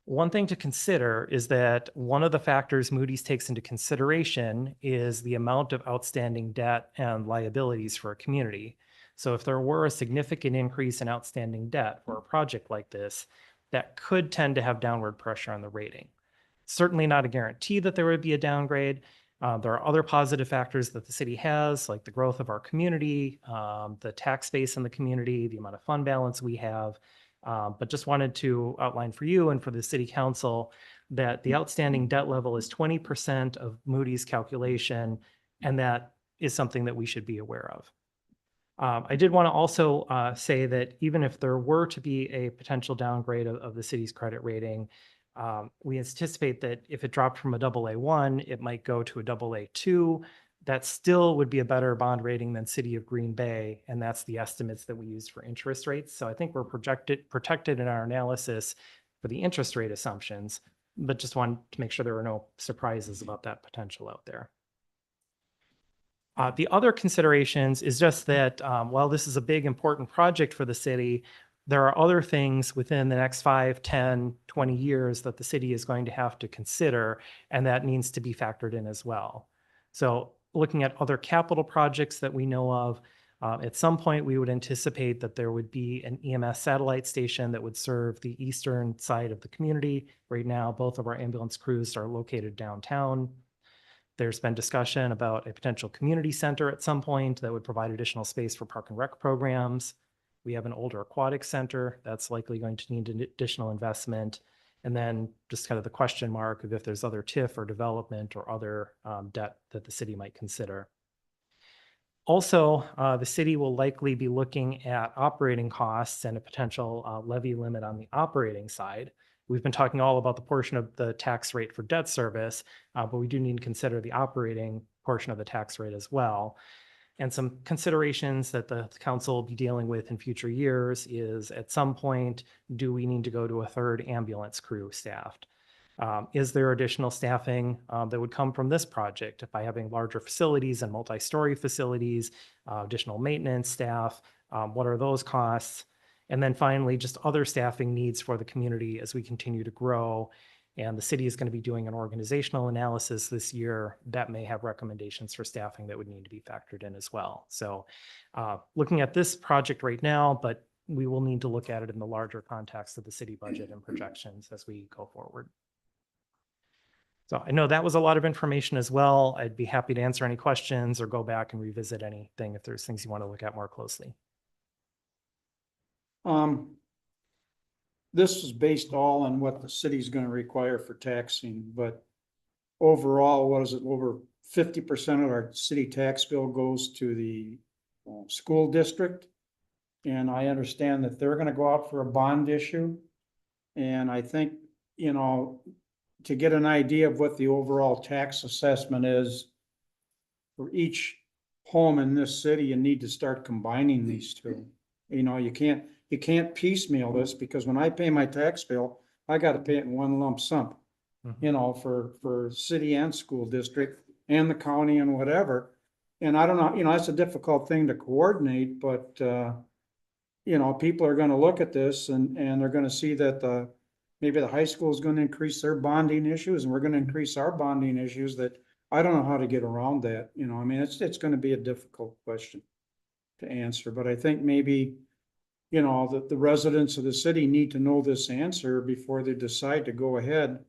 One thing to consider is that one of the factors Moody's takes into consideration is the amount of outstanding debt and liabilities for a community. So if there were a significant increase in outstanding debt for a project like this, that could tend to have downward pressure on the rating. Certainly not a guarantee that there would be a downgrade. There are other positive factors that the city has, like the growth of our community, the tax base in the community, the amount of fund balance we have. But just wanted to outline for you and for the city council that the outstanding debt level is 20% of Moody's calculation, and that is something that we should be aware of. I did want to also say that even if there were to be a potential downgrade of the city's credit rating, we anticipate that if it dropped from a AA1, it might go to a AA2, that still would be a better bond rating than City of Green Bay, and that's the estimates that we used for interest rates. So I think we're protected in our analysis for the interest rate assumptions, but just wanted to make sure there were no surprises about that potential out there. The other considerations is just that while this is a big, important project for the city, there are other things within the next 5, 10, 20 years that the city is going to have to consider, and that needs to be factored in as well. So looking at other capital projects that we know of, at some point we would anticipate that there would be an EMS satellite station that would serve the eastern side of the community. Right now, both of our ambulance crews are located downtown. There's been discussion about a potential community center at some point that would provide additional space for park and rec programs. We have an older aquatic center that's likely going to need additional investment. And then just kind of the question mark of if there's other TIF or development or other debt that the city might consider. Also, the city will likely be looking at operating costs and a potential levy limit on the operating side. We've been talking all about the portion of the tax rate for debt service, but we do need to consider the operating portion of the tax rate as well. And some considerations that the council will be dealing with in future years is at some point, do we need to go to a third ambulance crew staffed? Is there additional staffing that would come from this project by having larger facilities and multi-story facilities, additional maintenance staff? What are those costs? And then finally, just other staffing needs for the community as we continue to grow. And the city is going to be doing an organizational analysis this year that may have recommendations for staffing that would need to be factored in as well. So looking at this project right now, but we will need to look at it in the larger context of the city budget and projections as we go forward. So I know that was a lot of information as well. I'd be happy to answer any questions or go back and revisit anything if there's things you want to look at more closely. This is based all on what the city's gonna require for taxing, but overall, what is it, over 50% of our city tax bill goes to the school district. And I understand that they're gonna go out for a bond issue. And I think, you know, to get an idea of what the overall tax assessment is for each home in this city, you need to start combining these two. You know, you can't piecemeal this, because when I pay my tax bill, I gotta pay it in one lump sum. You know, for city and school district and the county and whatever. And I don't know, you know, that's a difficult thing to coordinate, but you know, people are gonna look at this and they're gonna see that maybe the high school is gonna increase their bonding issues and we're gonna increase our bonding issues. That I don't know how to get around that, you know, I mean, it's gonna be a difficult question to answer, but I think maybe, you know, that the residents of the city need to know this answer before they decide to go ahead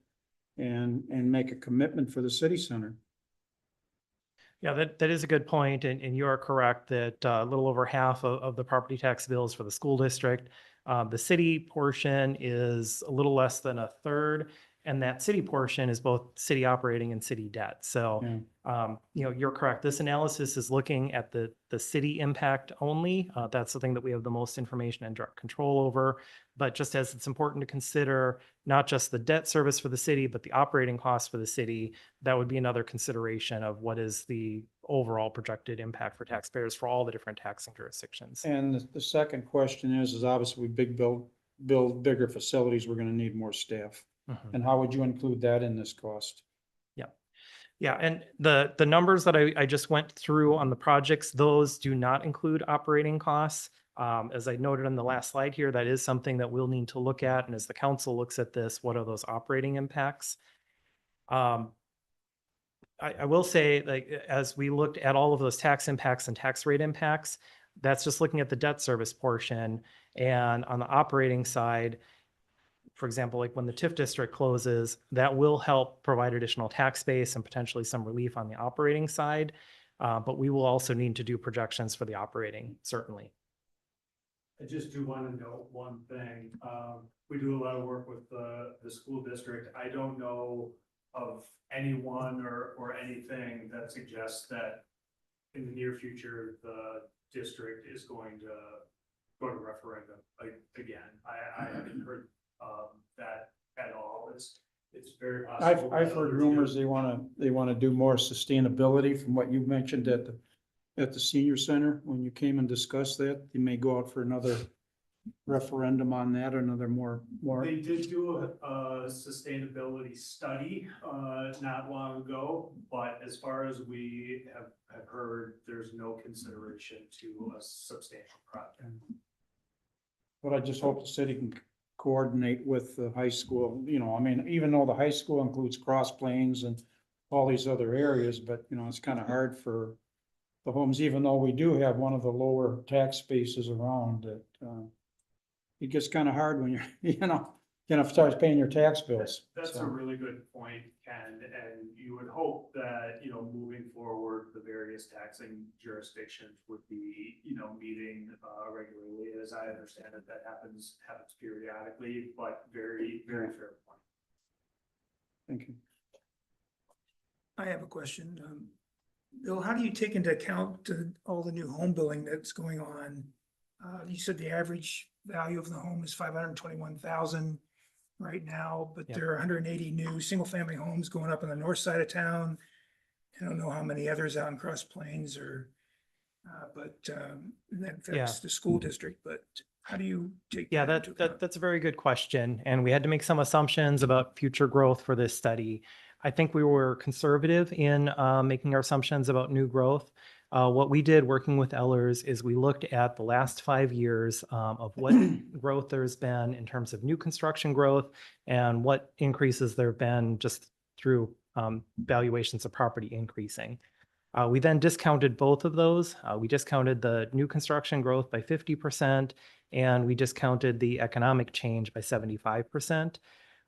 and make a commitment for the city center. Yeah, that is a good point, and you are correct that a little over half of the property tax bills for the school district. The city portion is a little less than a third, and that city portion is both city operating and city debt. So, you know, you're correct. This analysis is looking at the city impact only. That's the thing that we have the most information and direct control over. But just as it's important to consider not just the debt service for the city, but the operating costs for the city, that would be another consideration of what is the overall projected impact for taxpayers for all the different taxing jurisdictions. And the second question is obviously build bigger facilities, we're gonna need more staff. And how would you include that in this cost? Yeah, and the numbers that I just went through on the projects, those do not include operating costs. As I noted on the last slide here, that is something that we'll need to look at. And as the council looks at this, what are those operating impacts? I will say, like, as we looked at all of those tax impacts and tax rate impacts, that's just looking at the debt service portion. And on the operating side, for example, like when the TIF district closes, that will help provide additional tax base and potentially some relief on the operating side. But we will also need to do projections for the operating, certainly. I just do want to note one thing. We do a lot of work with the school district. I don't know of anyone or anything that suggests that in the near future, the district is going to go to referendum again. I haven't heard that at all. It's very possible. I've that heard others rumors do. they wanna do more sustainability from what you mentioned at the senior center, when you came and discussed that. You may go out for another referendum on that, or another more. They did do a sustainability study, not long ago, but as far as we have heard, there's no consideration to a substantial project. But I just hope the city can coordinate with the high school, you know, I mean, even though the high school includes Cross Plains and all these other areas, but, you know, it's kind of hard for the homes, even though we do have one of the lower tax bases around it. It gets kind of hard when you're, you know, start paying your tax bills. That's So, a really good point, Ken, and you would hope that, moving forward, the various taxing jurisdictions would be, meeting, regularly. As I understand it, that happens periodically, but very, very fair point. Thank you. I have a question. Bill, how do you take into account all the new home building that's going on? You said the average value of the home is 521,000 right now, but Yep. there are 180 new single-family homes going up on the north side of town. I don't know how many others out in Cross Plains but that affects the school district, but how do you take? Yeah, that into account? that's a very good question. And we had to make some assumptions about future growth for this study. I think we were conservative in making our assumptions about new growth. What we did working with Ellers is we looked at the last 5 years of what growth there's been in terms of new construction growth and what increases there have been just through valuations of property increasing. We then discounted both of those. We discounted the new construction growth by 50%, and we discounted the economic change by 75%.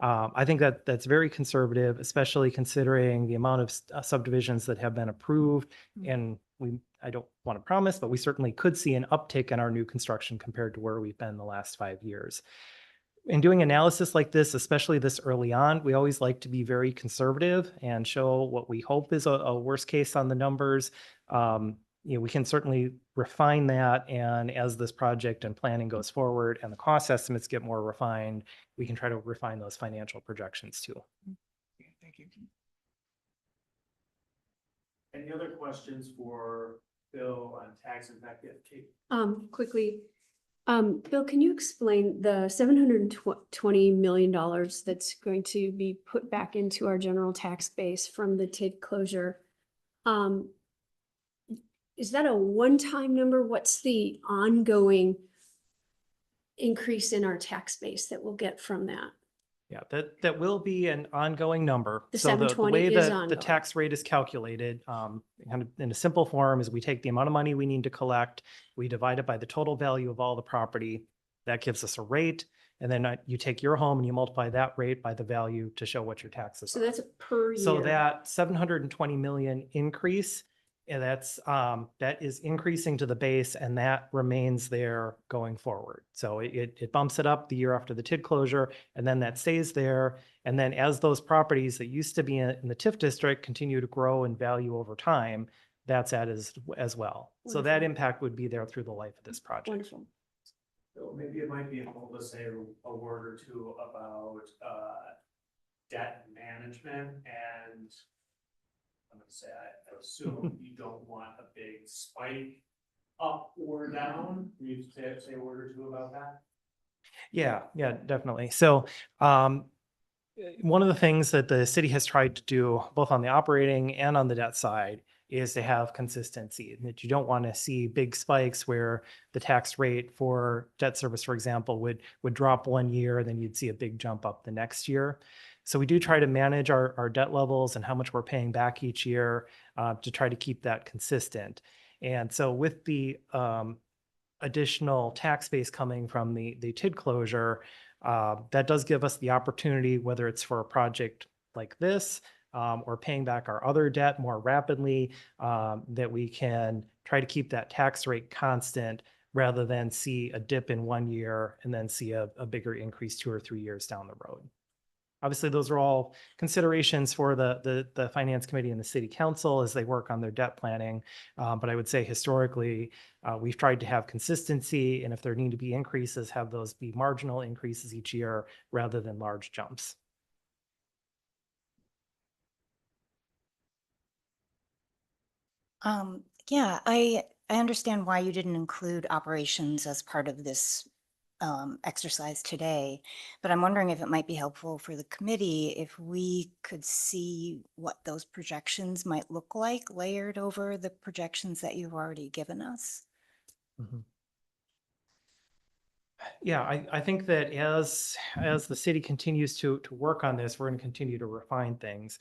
I think that's very conservative, especially considering the amount of subdivisions that have been approved. And I don't want to promise, but we certainly could see an uptick in our new construction compared to where we've been the last 5 years. In doing analysis like this, especially this early on, we always like to be very conservative and show what we hope is a worst case on the numbers. We can certainly refine that, and as this project and planning goes forward and the cost estimates get more refined, we can try to refine those financial projections too. Okay, thank you. Any other questions for Bill on tax impact? Yeah, Kate? Quickly, Bill, can you explain the $720 million that's going to be put back into our general tax base from the TID closure? Is that a one-time number? What's the ongoing increase in our tax base that we'll get from that? Yeah, that will be an ongoing number. The So the 720 way is that the ongoing. tax rate is calculated, kind of in a simple form, is we take the amount of money we need to collect, we divide it by the total value of all the property. That gives us a rate. And then you take your home and you multiply that rate by the value to show what your taxes So are. that's per year. So that 720 million increase, and that is increasing to the base, and that remains there going forward. So it bumps it up the year after the TID closure, and then that stays there. And then as those properties that used to be in the TIF district continue to grow in value over time, that's added as well. So that Wonderful. impact would be there through the life of this project. Wonderful. So maybe it might be helpful to say a word or two about debt management, and I'm gonna say, I assume you don't want a big spike up or down. Can you say a word or two about that? Yeah, definitely. So one of the things that the city has tried to do, both on the operating and on the debt side, is to have consistency, and that you don't want to see big spikes where the tax rate for debt service, for example, would drop 1 year, and then you'd see a big jump up the next year. So we do try to manage our debt levels and how much we're paying back each year to try to keep that consistent. And so with the additional tax base coming from the TID closure, that does give us the opportunity, whether it's for a project like this or paying back our other debt more rapidly, that we can try to keep that tax rate constant rather than see a dip in 1 year and then see a bigger increase 2 or 3 years down the road. Obviously, those are all considerations for the finance committee and the city council as they work on their debt planning. But I would say historically, we've tried to have consistency, and if there need to be increases, have those be marginal increases each year rather than large jumps. Yeah, I understand why you didn't include operations as part of this exercise today, but I'm wondering if it might be helpful for the committee if we could see what those projections might look like layered over the projections that you've already given us. Mhm. Yeah, I think that as the city continues to work on this, we're going to continue to refine things.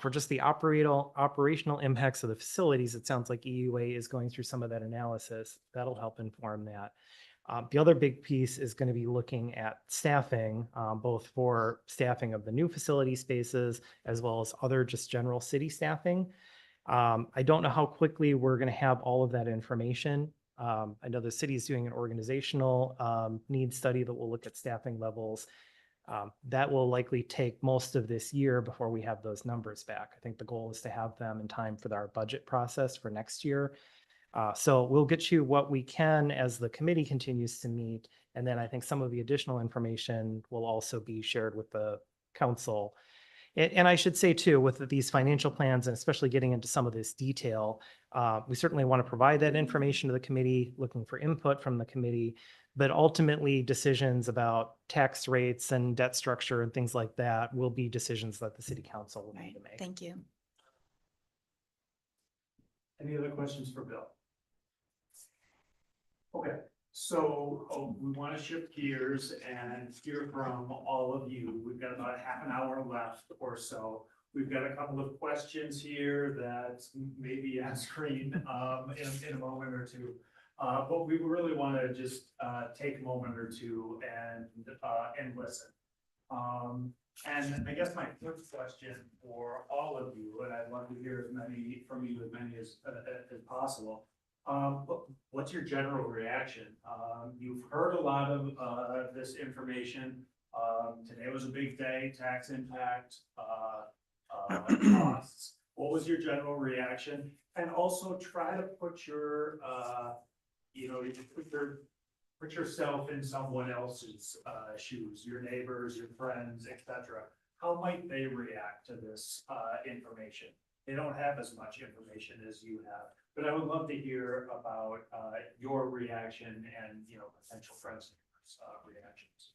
For just the operational impacts of the facilities, it sounds like EUA is going through some of that analysis. That'll help inform that. The other big piece is going to be looking at staffing, both for staffing of the new facility spaces as well as other just general city staffing. I don't know how quickly we're going to have all of that information. I know the city is doing an organizational needs study that will look at staffing levels. That will likely take most of this year before we have those numbers back. I think the goal is to have them in time for our budget process for next year. So we'll get you what we can as the committee continues to meet. And then I think some of the additional information will also be shared with the council. And I should say too, with these financial plans and especially getting into some of this detail, we certainly want to provide that information to the committee, looking for input from the committee. But ultimately, decisions about tax rates and debt structure and things like that will be decisions that the city council will need to make. Thank you. Any other questions for Bill? Okay, so we want to shift gears and hear from all of you. We've got about half an hour left or so. We've got a couple of questions here that may be on screen in a moment or two. But we really want to just take a moment or two and listen. And I guess my first question for all of you, and I'd love to hear as many from you as possible. What's your general reaction? You've heard a lot of this information. Today was a big day, tax impact, costs. What was your general reaction? And also try to put your, put yourself in someone else's shoes, your neighbors, your friends, etc. How might they react to this information? They don't have as much information as you have, but I would love to hear about your reaction and potential friends' reactions.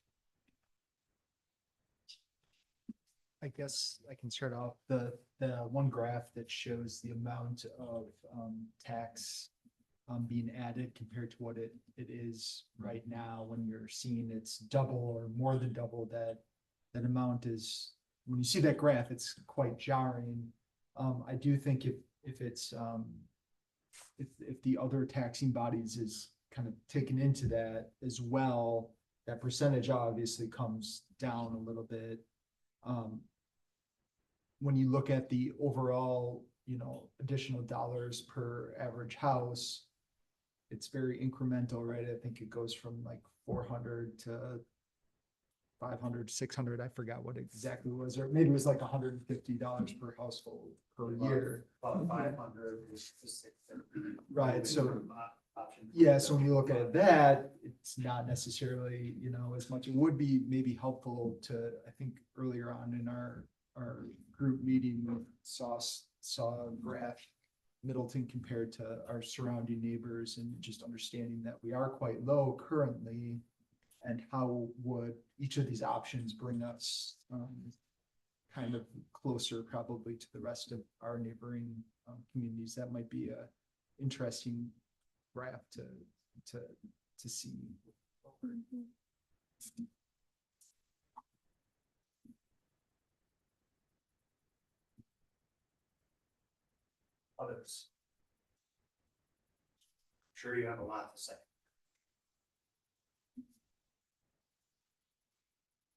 I guess I can start off the one graph that shows the amount of tax being added compared to what it is right now. When you're seeing it's double or more than double that amount is, when you see that graph, it's quite jarring. I do think if it's if the other taxing bodies is kind of taken into that as well, that percentage obviously comes down a little bit. When you look at the overall, additional dollars per average house, it's very incremental, right? I think it goes from like 400 to 500, 600. I forgot what exactly it was, or maybe it was like $150 per household per year. About 500 to 600. Right. So yeah, so when you look at that, it's not necessarily, as much. It would be maybe helpful to, I think earlier on in our group meeting, we saw a graph, Middleton compared to our surrounding neighbors, and just understanding that we are quite low currently, and how would each of these options bring us kind of closer probably to the rest of our neighboring communities. That might be a interesting graph to see. Others. Sure, you have a lot to say.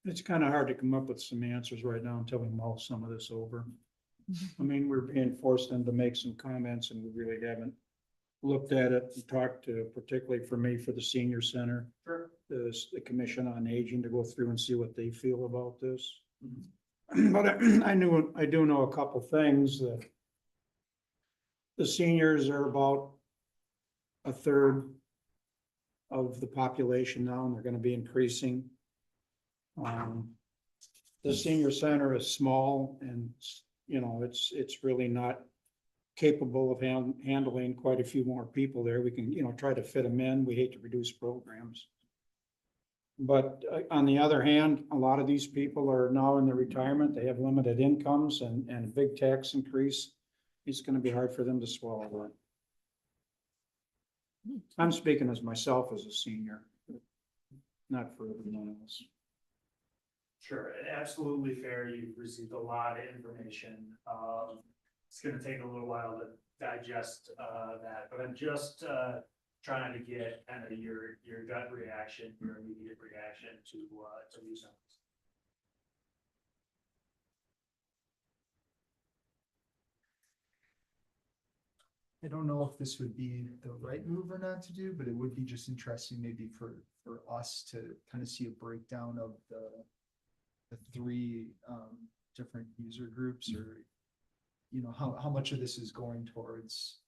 It's kind of hard to come up with some answers right now until we mull some of this over. I mean, we're being forced into make some comments and we really haven't looked at it and talked to, particularly for me, for the senior center. Sure. The Commission on Aging, to go through and see what they feel about this. Mm-hmm. But I do know a couple things. That the seniors are about a third of the population now, and they're going to be increasing. The senior center is small, and it's really not capable of handling quite a few more people there. We can, try to fit them in. We hate to reduce programs. But on the other hand, a lot of these people are now in their retirement. They have limited incomes and a big tax increase. It's gonna be hard for them to swallow that. I'm speaking as myself as a senior, not for everyone else. Sure, absolutely fair. You've received a lot of information. It's gonna take a little while to digest that, but I'm just trying to get kind of your gut reaction, your immediate reaction to these things. I don't know if this would be the right move or not to do, but it would be just interesting maybe for us to kind of see a breakdown of the three different user groups, or how much of this is going towards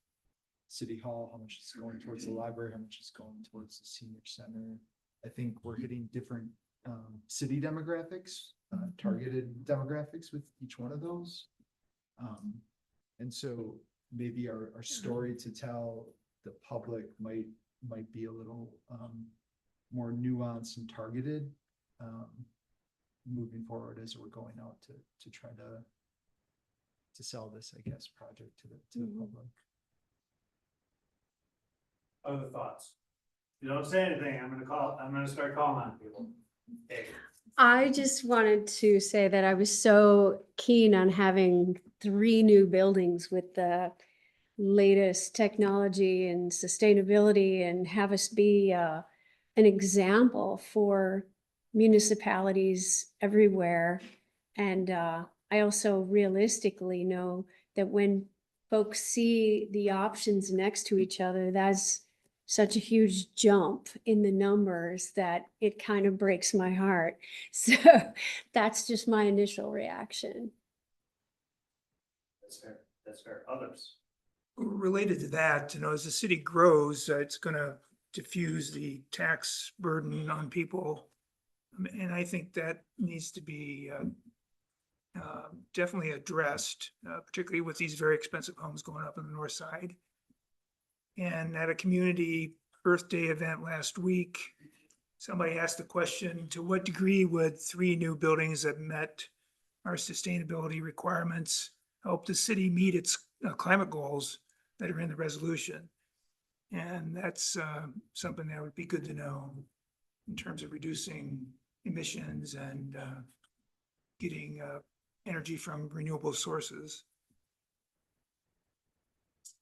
City Hall, how much is going towards the library, how much is going towards the senior center. I think we're hitting different city demographics, targeted demographics with each one of those. And so maybe our story to tell the public might be a little more nuanced and targeted moving forward as we're going out to try to sell this, I guess, project to the public. Other thoughts? You don't say anything, I'm gonna start calling on people. Hey. I just wanted to say that I was so keen on having 3 new buildings with the latest technology and sustainability, and have us be an example for municipalities everywhere. And I also realistically know that when folks see the options next to each other, that's such a huge jump in the numbers that it kind of breaks my heart. So that's just my initial reaction. That's fair, that's fair. Others? Related to that, as the city grows, it's gonna diffuse the tax burden on people. And I think that needs to be definitely addressed, particularly with these very expensive homes going up on the north side. And at a community Earth Day event last week, somebody asked the question, to what degree would 3 new buildings that met our sustainability requirements help the city meet its climate goals that are in the resolution? And that's something that would be good to know in terms of reducing emissions and getting energy from renewable sources.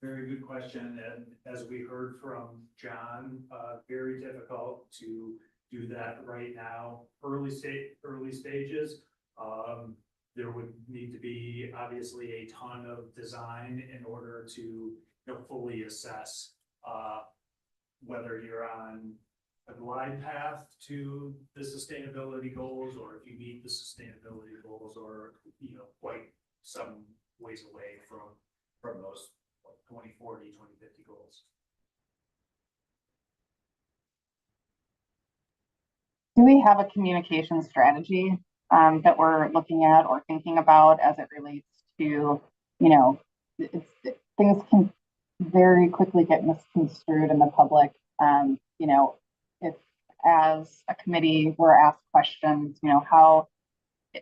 Very good question, and as we heard from John, very difficult to do that right now. Early stages, there would need to be obviously a ton of design in order to fully assess whether you're on a glide path to the sustainability goals, or if you meet the sustainability goals, or quite some ways away from those 2040, 2050 goals. Do we have a communication strategy that we're looking at or thinking about as it relates to, things can very quickly get misconstrued in the public. If as a committee we're asked questions, how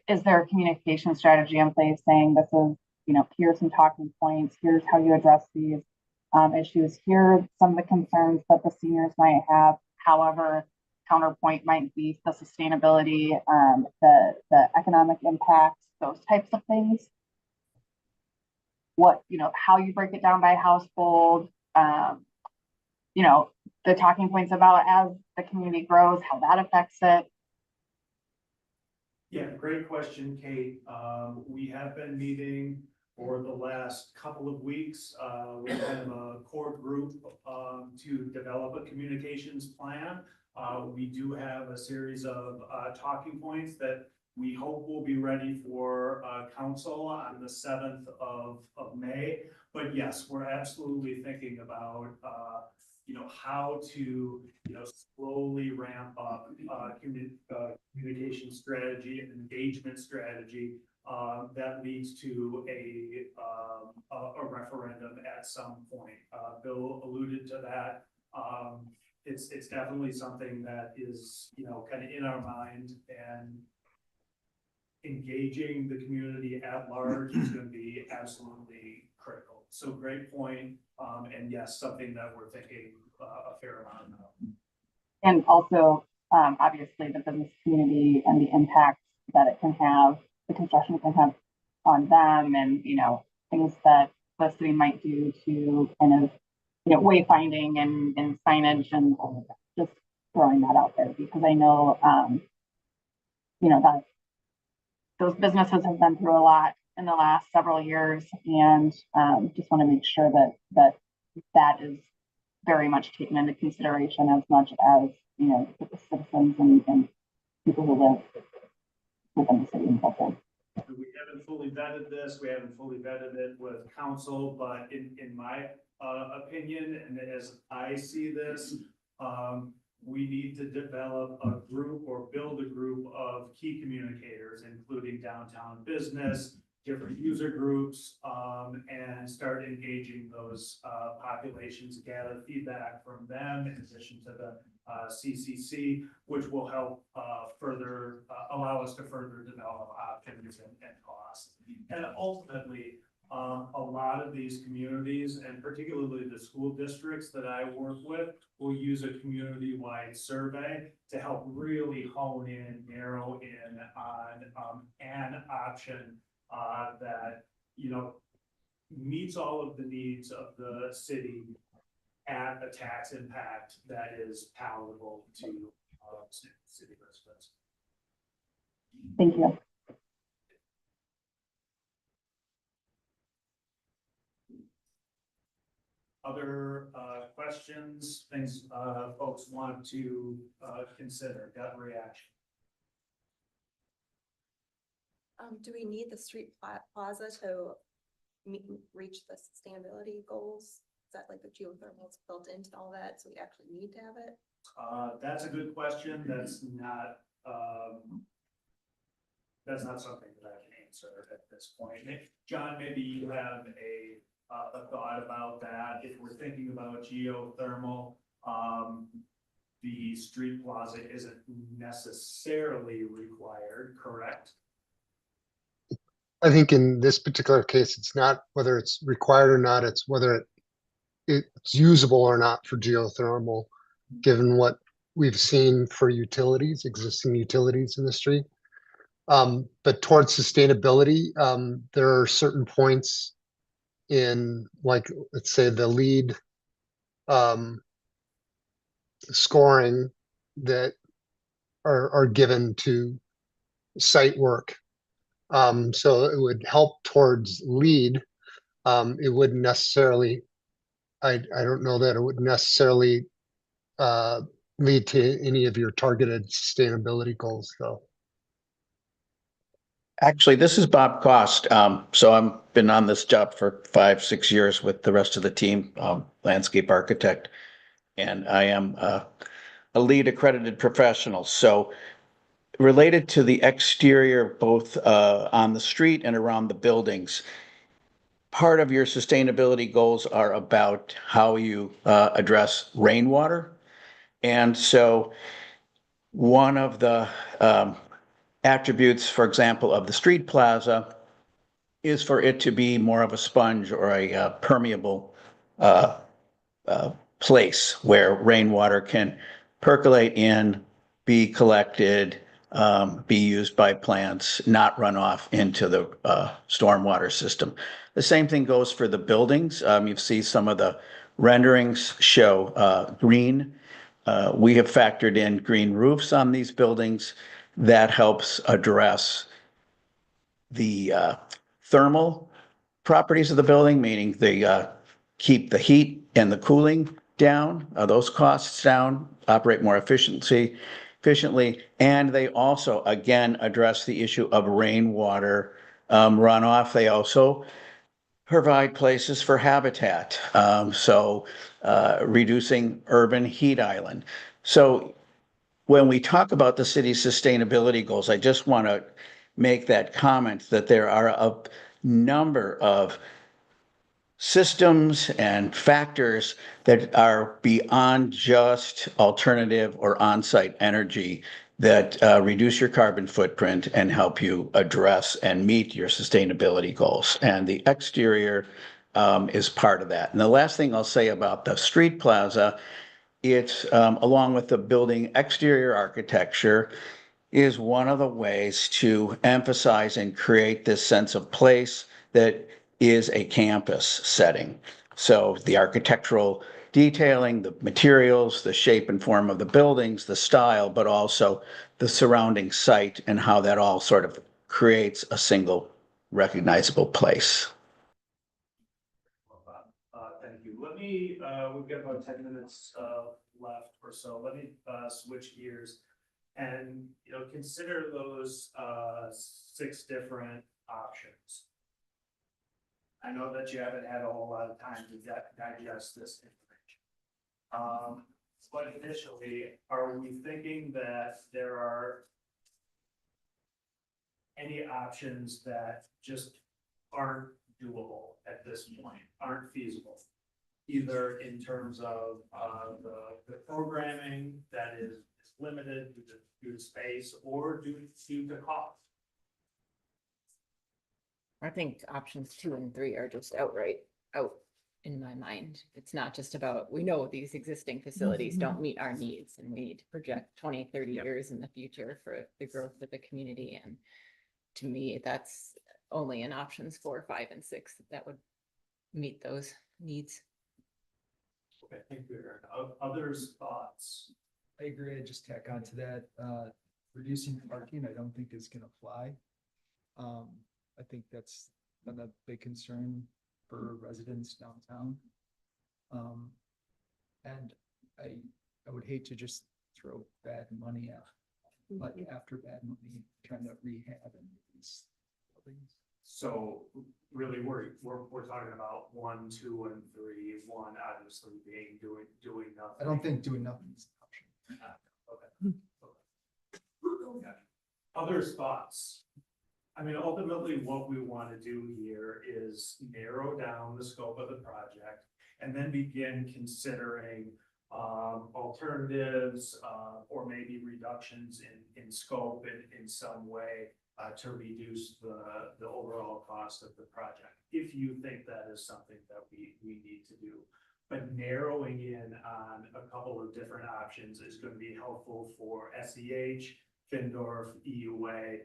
is there a communication strategy in place saying this is, here's some talking points, here's how you address these issues, here are some of the concerns that the seniors might have. However, counterpoint might be the sustainability, the economic impacts, those types of things. What, how you break it down by household, the talking points about as the community grows, how that affects it. Yeah, great question, Kate. We have been meeting for the last couple of weeks. We have a core group to develop a communications plan. We do have a series of talking points that we hope will be ready for council on the 7th of May. But yes, we're absolutely thinking about how to slowly ramp up communication communication strategy and engagement strategy that leads to a referendum at some point. Bill alluded to that. It's definitely something that is, kind of in our mind, and engaging the community at large is going to be absolutely critical. So great point. And yes, something that we're thinking a fair amount about. And also, obviously, the business community and the impact that it can have, the construction can have on them, and, things that the city might do to kind of, wayfinding and signage and all of that. Just throwing that out there, because I know, that those businesses have been through a lot in the last several years, and just want to make sure that is very much taken into consideration, as much as, the citizens and people who live within the city of Middleton. We haven't fully vetted this. We haven't fully vetted it with council, but in my opinion, and as I see this, we need to develop a group or build a group of key communicators, including downtown business, different user groups, and start engaging those populations, gather feedback from them in addition to the CCC, which will help further allow us to further develop options and costs. And ultimately, a lot of these communities, and particularly the school districts that I work with, will use a community-wide survey to help really hone in, narrow in on an option that, meets all of the needs of the city at a tax impact that is palatable to city residents. Thank you. Other questions, things folks want to consider, gut reaction? Do we need the street plaza to reach the sustainability goals? Is that like the geothermals built into all that, so we actually need to have it? That's a good question. That's not something that I can answer at this point. John, maybe you have a thought about that. If we're thinking about geothermal, the street plaza isn't necessarily required, correct? I think in this particular case, it's not whether it's required or not, it's whether it's usable or not for geothermal, given what we've seen for utilities, existing utilities in the street. But towards sustainability, there are certain points in, like, let's say the lead scoring that are given to site work. So it would help towards lead. It wouldn't necessarily, I don't know that it would necessarily lead to any of your targeted sustainability goals, though. Actually, this is Bob Cost. So I've been on this job for 5-6 years with the rest of the team, landscape architect, and I am a lead accredited professional. So related to the exterior, both on the street and around the buildings, part of your sustainability goals are about how you address rainwater. And so one of the attributes, for example, of the street plaza is for it to be more of a sponge or a permeable place where rainwater can percolate in, be collected, be used by plants, not run off into the stormwater system. The same thing goes for the buildings. You see some of the renderings show green. We have factored in green roofs on these buildings. That helps address the thermal properties of the building, meaning they keep the heat and the cooling down, those costs down, operate more efficiently, and they also, again, address the issue of rainwater runoff. They also provide places for habitat, so reducing urban heat island. So when we talk about the city's sustainability goals, I just want to make that comment that there are a number of systems and factors that are beyond just alternative or on-site energy that reduce your carbon footprint and help you address and meet your sustainability goals. And the exterior is part of that. And the last thing I'll say about the street plaza, it's along with the building exterior architecture, is one of the ways to emphasize and create this sense of place that is a campus setting. So the architectural detailing, the materials, the shape and form of the buildings, the style, but also the surrounding site and how that all sort of creates a single recognizable place. Thank you. Let me, we've got about 10 minutes left or so. Let me switch gears and, consider those 6 different options. I know that you haven't had a whole lot of time to digest this information. But initially, are we thinking that there are any options that just aren't doable at this point, aren't feasible? Either in terms of the programming that is limited due to space or due to cost? I think options 2 and 3 are just outright out in my mind. It's not just about, we know these existing facilities don't meet our needs and we need to project 20, 30 years in the future for the growth of the community. And to me, that's only in options 4, 5, and 6 that would meet those needs. Okay, thank you, Aaron. Others' thoughts? I agree. I just tack on to that. Reducing parking, I don't think is gonna fly. I think that's been a big concern for residents downtown. And I would hate to just throw bad money out, like after bad money, trying to rehab these buildings. So really, we're talking about 1, 2, and 3. 1 obviously being doing nothing. I don't think doing nothing is an option. Okay. Others' thoughts? I mean, ultimately, what we want to do here is narrow down the scope of the project and then begin considering alternatives or maybe reductions in scope in some way to reduce the overall cost of the project, if you think that is something that we need to do. But narrowing in on a couple of different options is going to be helpful for SEH, Findorf, EUA,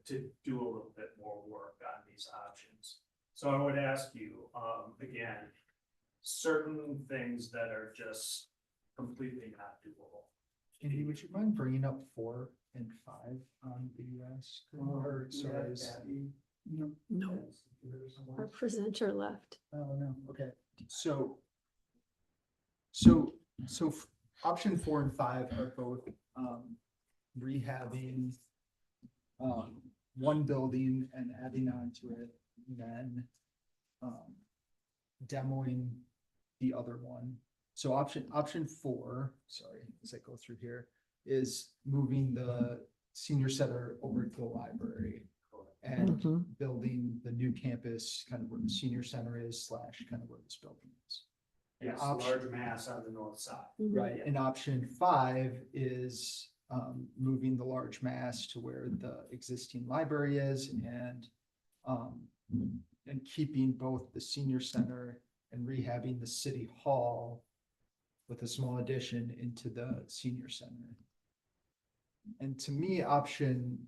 to do a little bit more work on these options. So I would ask you, again, certain things that are just completely not doable. Andy, would you mind bringing up 4 and 5 on the screen? Or sorry, No. Our presenter left. Oh, no, okay. So option 4 and 5 are both rehabbing one building and adding on to it, and then demoing the other one. So option 4, sorry, as I go through here, is moving the senior center over to the library and building the new campus kind of where the senior center is / kind of where this building is. Yes, Option- large mass on the north side. Right, and option 5 is moving the large mass to where the existing library is and keeping both the senior center and rehabbing the city hall with a small addition into the senior center. And to me, option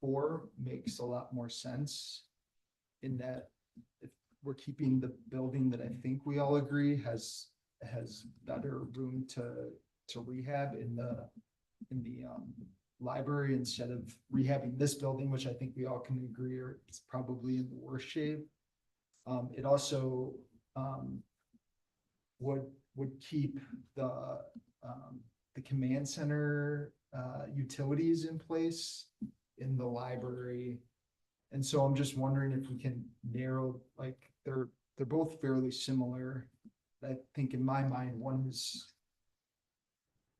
4 makes a lot more sense in that if we're keeping the building that I think we all agree has better room to rehab in the library instead of rehabbing this building, which I think we all can agree is probably in the worst shape. It also would keep the command center utilities in place in the library. And so I'm just wondering if we can narrow, like they're both fairly similar. I think in my mind, one is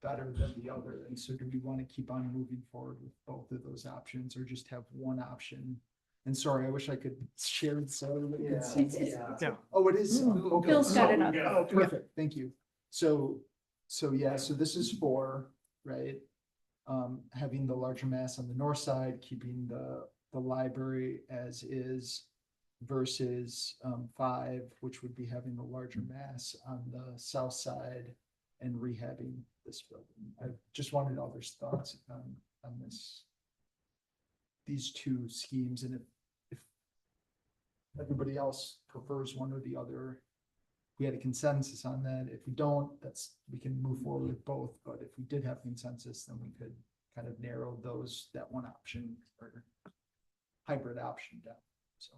better than the other? And so do we want to keep on moving forward with both of those options or just have one option? And sorry, I wish I could share it so everybody could see. Yeah. Oh, it is. Okay. Bill's got it up. Oh, perfect. Thank you. So yeah, so this is 4, right? Having the larger mass on the north side, keeping the library as is versus 5, which would be having the larger mass on the south side and rehabbing this building. I just wanted others' thoughts on these 2 schemes, and if everybody else prefers one or the other, we had a consensus on that. If we don't, we can move forward with both, but if we did have consensus, then we could kind of narrow that one option or hybrid option down. So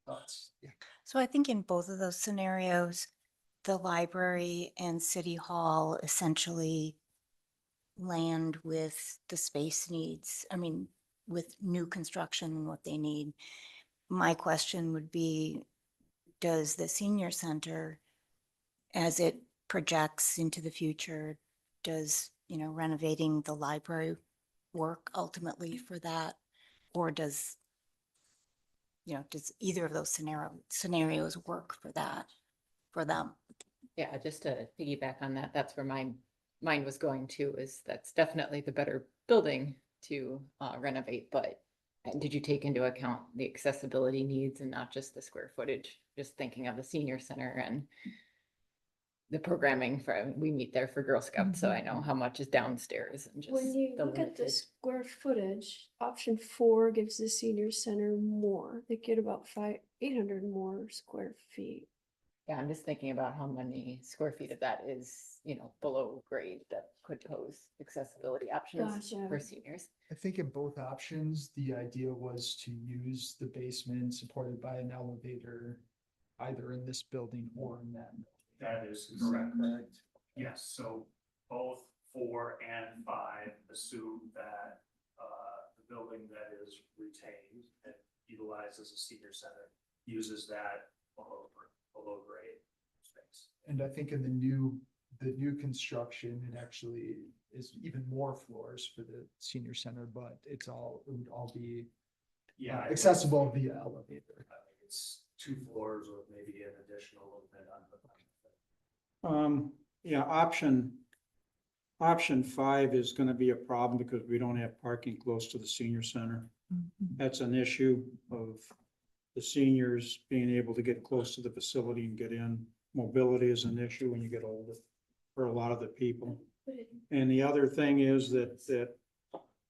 thoughts, yeah. So I think in both of those scenarios, the library and city hall essentially land with the space needs. I mean, with new construction and what they need. My question would be, does the senior center, as it projects into the future, does, renovating the library work ultimately for that? Or does either of those scenarios work for that, for them? Yeah, just to piggyback on that, that's where my mind was going to, is that's definitely the better building to renovate, but did you take into account the accessibility needs and not just the square footage? Just thinking of the senior center and the programming we meet there for Girl Scouts, so I know how much is downstairs and just When you the look at the limited. square footage, option 4 gives the senior center more. They get about 800 more square feet. Yeah, I'm just thinking about how many square feet of that is, below grade that could pose accessibility options Gotcha. for seniors. I think in both options, the idea was to use the basement supported by an elevator, either in this building or in that. That is correct. Yes, so both 4 and 5 assume that the building that is retained and utilized as a senior center uses that below grade space. And I think in the new construction, it actually is even more floors for the senior center, but it would all be accessible via elevator. I think it's 2 floors or maybe an additional little bit on the. Yeah, option 5 is gonna be a problem because we don't have parking close to the senior center. That's an issue of the seniors being able to get close to the facility and get in. Mobility is an issue when you get older for a lot of the people. And the other thing is that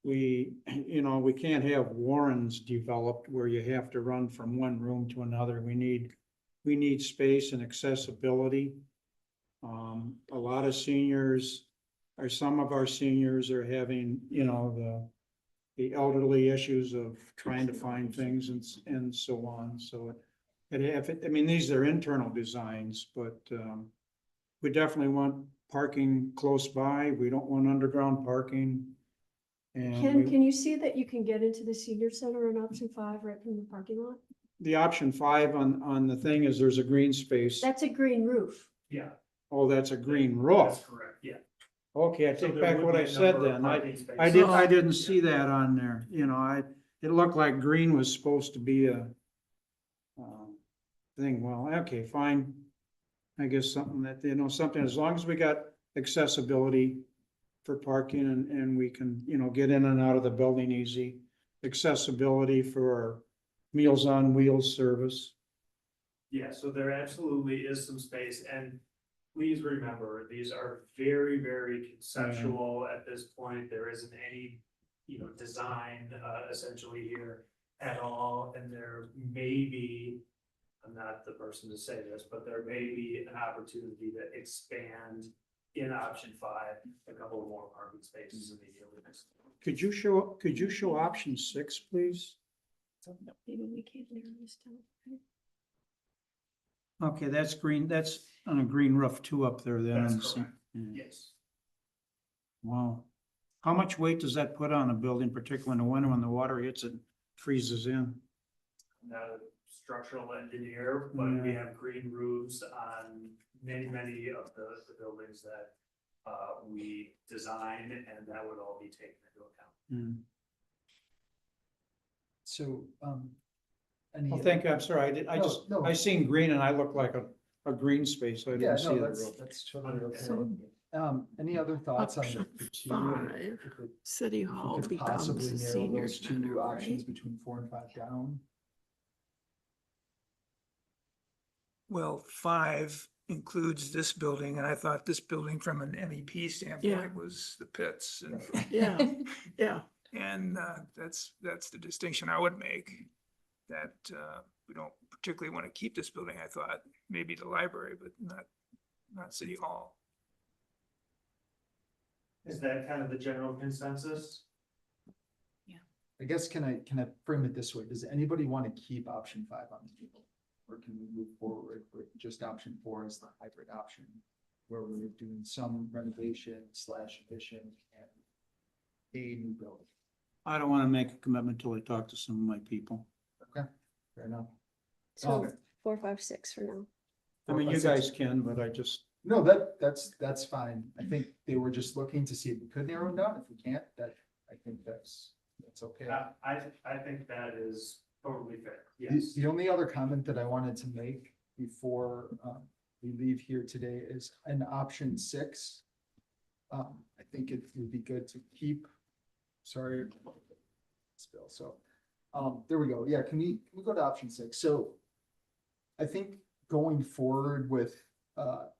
we can't have warrens developed where you have to run from one room to another. We need space and accessibility. A lot of seniors, or some of our seniors are having, the elderly issues of trying to find things and so on. So these are internal designs, but we definitely want parking close by. We don't want underground parking. And Can you see that you can get into the senior center on option 5 right from the parking lot? the option 5 on the thing is there's a green space. That's a green roof. Yeah. Oh, that's a green That's roof. correct, yeah. Okay, I So take there back would what be I a said number of then. I parking I didn't spaces. see that on there, it looked like green was supposed to be a thing. Well, okay, fine. I guess something that, something, as long as we got accessibility for parking and we can, get in and out of the building easy. Accessibility for our Meals on Wheels service. Yeah, so there absolutely is some space, and please remember, these are very, very conceptual at this point. There isn't any, design essentially here at all, and there may be, I'm not the person to say this, but there may be an opportunity to expand in option 5, a couple of more parking spaces immediately next. Could you show option 6, please? Maybe we can't narrow this down. Okay, that's green. That's on a green roof too up there then. That's correct. Yes. Wow. How much weight does that put on a building, particularly in the winter when the water hits it, freezes in? I'm not a structural engineer, but we have green roofs on many of the buildings that we design, and that would all be taken into account. Hmm. So, any? Well, thank you, I'm sorry, No. I seen green and I looked like a green space, I Yeah, didn't see no, the that's, real. that's totally okay. So, Any other thoughts on option the two? 5, If it- City if we Hall could becomes possibly a narrow senior those two center, options right? between 4 and 5 down? Well, 5 includes this building, and I thought this building from an MEP standpoint was the pits. And, Yeah, yeah. and that's the distinction I would make, that we don't particularly want to keep this building. I thought maybe the library, but not City Hall. Is that kind of the general consensus? I guess, can I frame it this way? Does anybody want to keep option 5 on the table? Or can we move forward with just option 4 as the hybrid option? Where we're doing some renovation / addition and a new building? I don't want to make a commitment till I talk to some of my people. Okay, fair enough. So Okay. 4, 5, 6 for now. I mean, you guys can, but I just, No, that's fine. I think they were just looking to see if we could narrow it down. If we can't, I think that's okay. I think that is totally fair, The, yes. the only other comment that I wanted to make before we leave here today is an option 6. I think it would be good to keep, sorry, spill, so, there we go. Yeah, can we go to option 6? So I think going forward with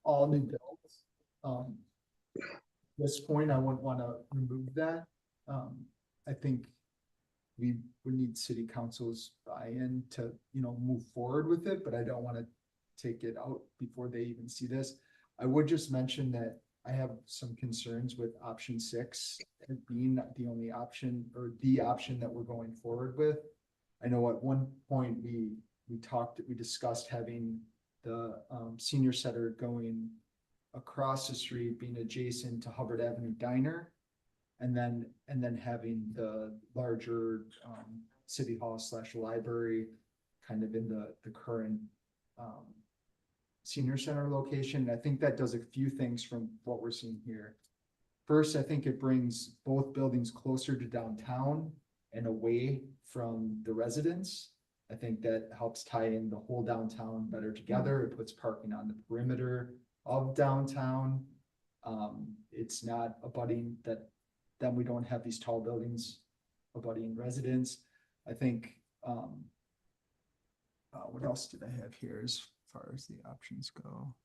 all new builds, at this point, I wouldn't want to remove that. I think we would need city council's buy-in to, move forward with it, but I don't want to take it out before they even see this. I would just mention that I have some concerns with option 6 being the only option or the option that we're going forward with. I know at one point we discussed having the senior center going across the street, being adjacent to Hubbard Avenue Diner. And then having the larger city hall / library kind of in the current senior center location. I think that does a few things from what we're seeing here. First, I think it brings both buildings closer to downtown and away from the residents. I think that helps tie in the whole downtown better together. It puts parking on the perimeter of downtown. It's not abutting that. Then we don't have these tall buildings abutting residents. I think, what else did I have here as far as the options go?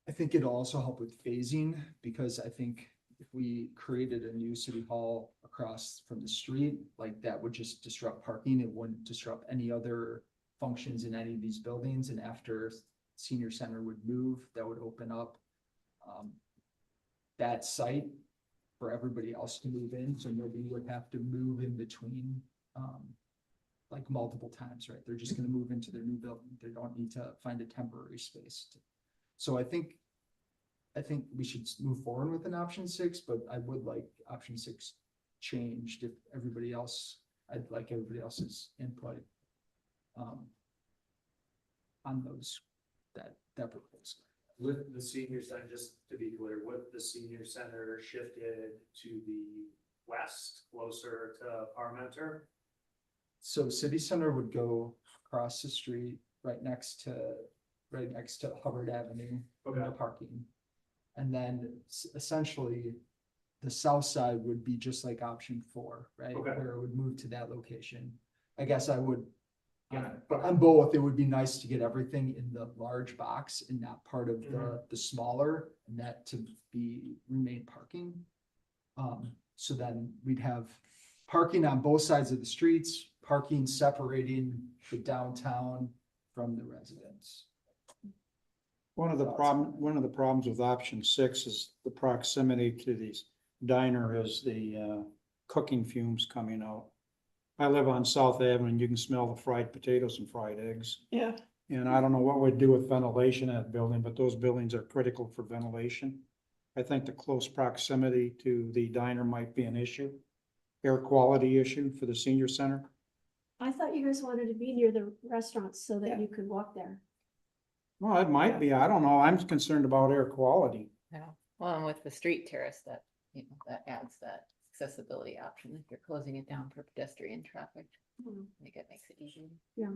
I think it'll also help with phasing, because I think if we created a new city hall across from the street, like that would just disrupt parking. It wouldn't disrupt any other functions in any of these buildings. And after senior center would move, that would open up that site for everybody else to move in. So nobody would have to move in between like multiple times, right? They're just going to move into their new building. They don't need to find a temporary space. So I think we should move forward with an option 6, but I would like option 6 changed if everybody else, I'd like everybody else's input on those, that proposal. With the senior center, just to be clear, with the senior center shifted to the west, closer to Parmenter? So city center would go across the street, right next to Hubbard Avenue, Okay. no parking. And then essentially the south side would be just like option 4, right? Okay. Where it would move to that location. I guess I would, Got it. but on both, it would be nice to get everything in the large box and not part of the smaller, and that to remain parking. So then we'd have parking on both sides of the streets, parking separating the downtown from the residents. one of the problems with option 6 is the proximity to these diner is the cooking fumes coming out. I live on South Avenue and you can smell the fried potatoes and fried eggs. Yeah. And I don't know what we'd do with ventilation in that building, but those buildings are critical for ventilation. I think the close proximity to the diner might be an issue, air quality issue for the senior center. I thought you guys wanted to be near the restaurants so that Yeah. you could walk there. Well, it might be, I don't know, I'm concerned about air quality. Yeah, well, and with the street terrace that, that adds that accessibility option, if you're closing it down for pedestrian traffic, I think it makes it easier. Yeah.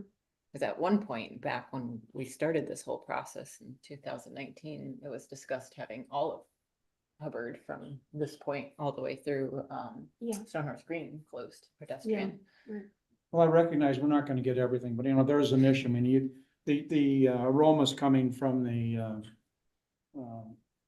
Because at one point, back when we started this whole process in 2019, it was discussed having all of Hubbard from this point all the way through Yeah. Stonehorse Green closed pedestrian. Well, I recognize we're not gonna get everything, but there's an issue, I mean, the aromas coming from the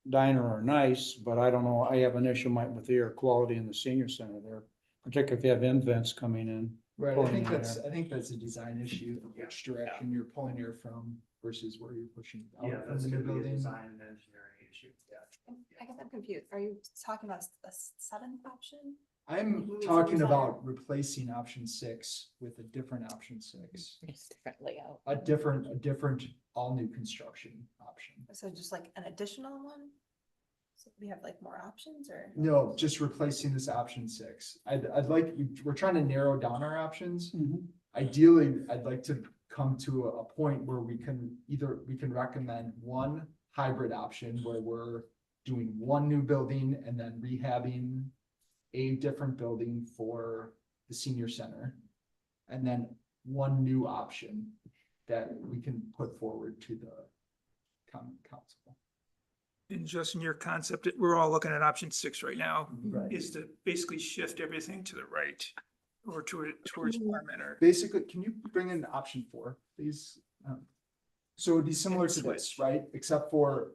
diner are nice, but I don't know, I have an issue with the air quality in the senior center there, particularly if you have invents coming in. Right, I pulling think in that's, air. I think that's a design issue, which direction you're pulling air from versus where you're pushing Yeah, out from that's the new gonna be a building. design and engineering issue, yeah. I guess I'm confused. Are you talking about a seventh option? I'm Moving talking senior about replacing option 6 with a different option 6. It's different layout. A different all new construction option. So just like an additional one? So we have like more options or? No, just replacing this option 6. I'd like, we're trying to narrow down our options. Ideally, I'd like to come to a point where we can recommend one hybrid option where we're doing one new building and then rehabbing a different building for the senior center. And then one new option that we can put forward to the council. And just in your concept, we're all looking at option 6 right now, Right. is to basically shift everything to the right or towards Parliament or. Basically, can you bring in option 4, please? So it'd be similar to this, Switch. right? Except for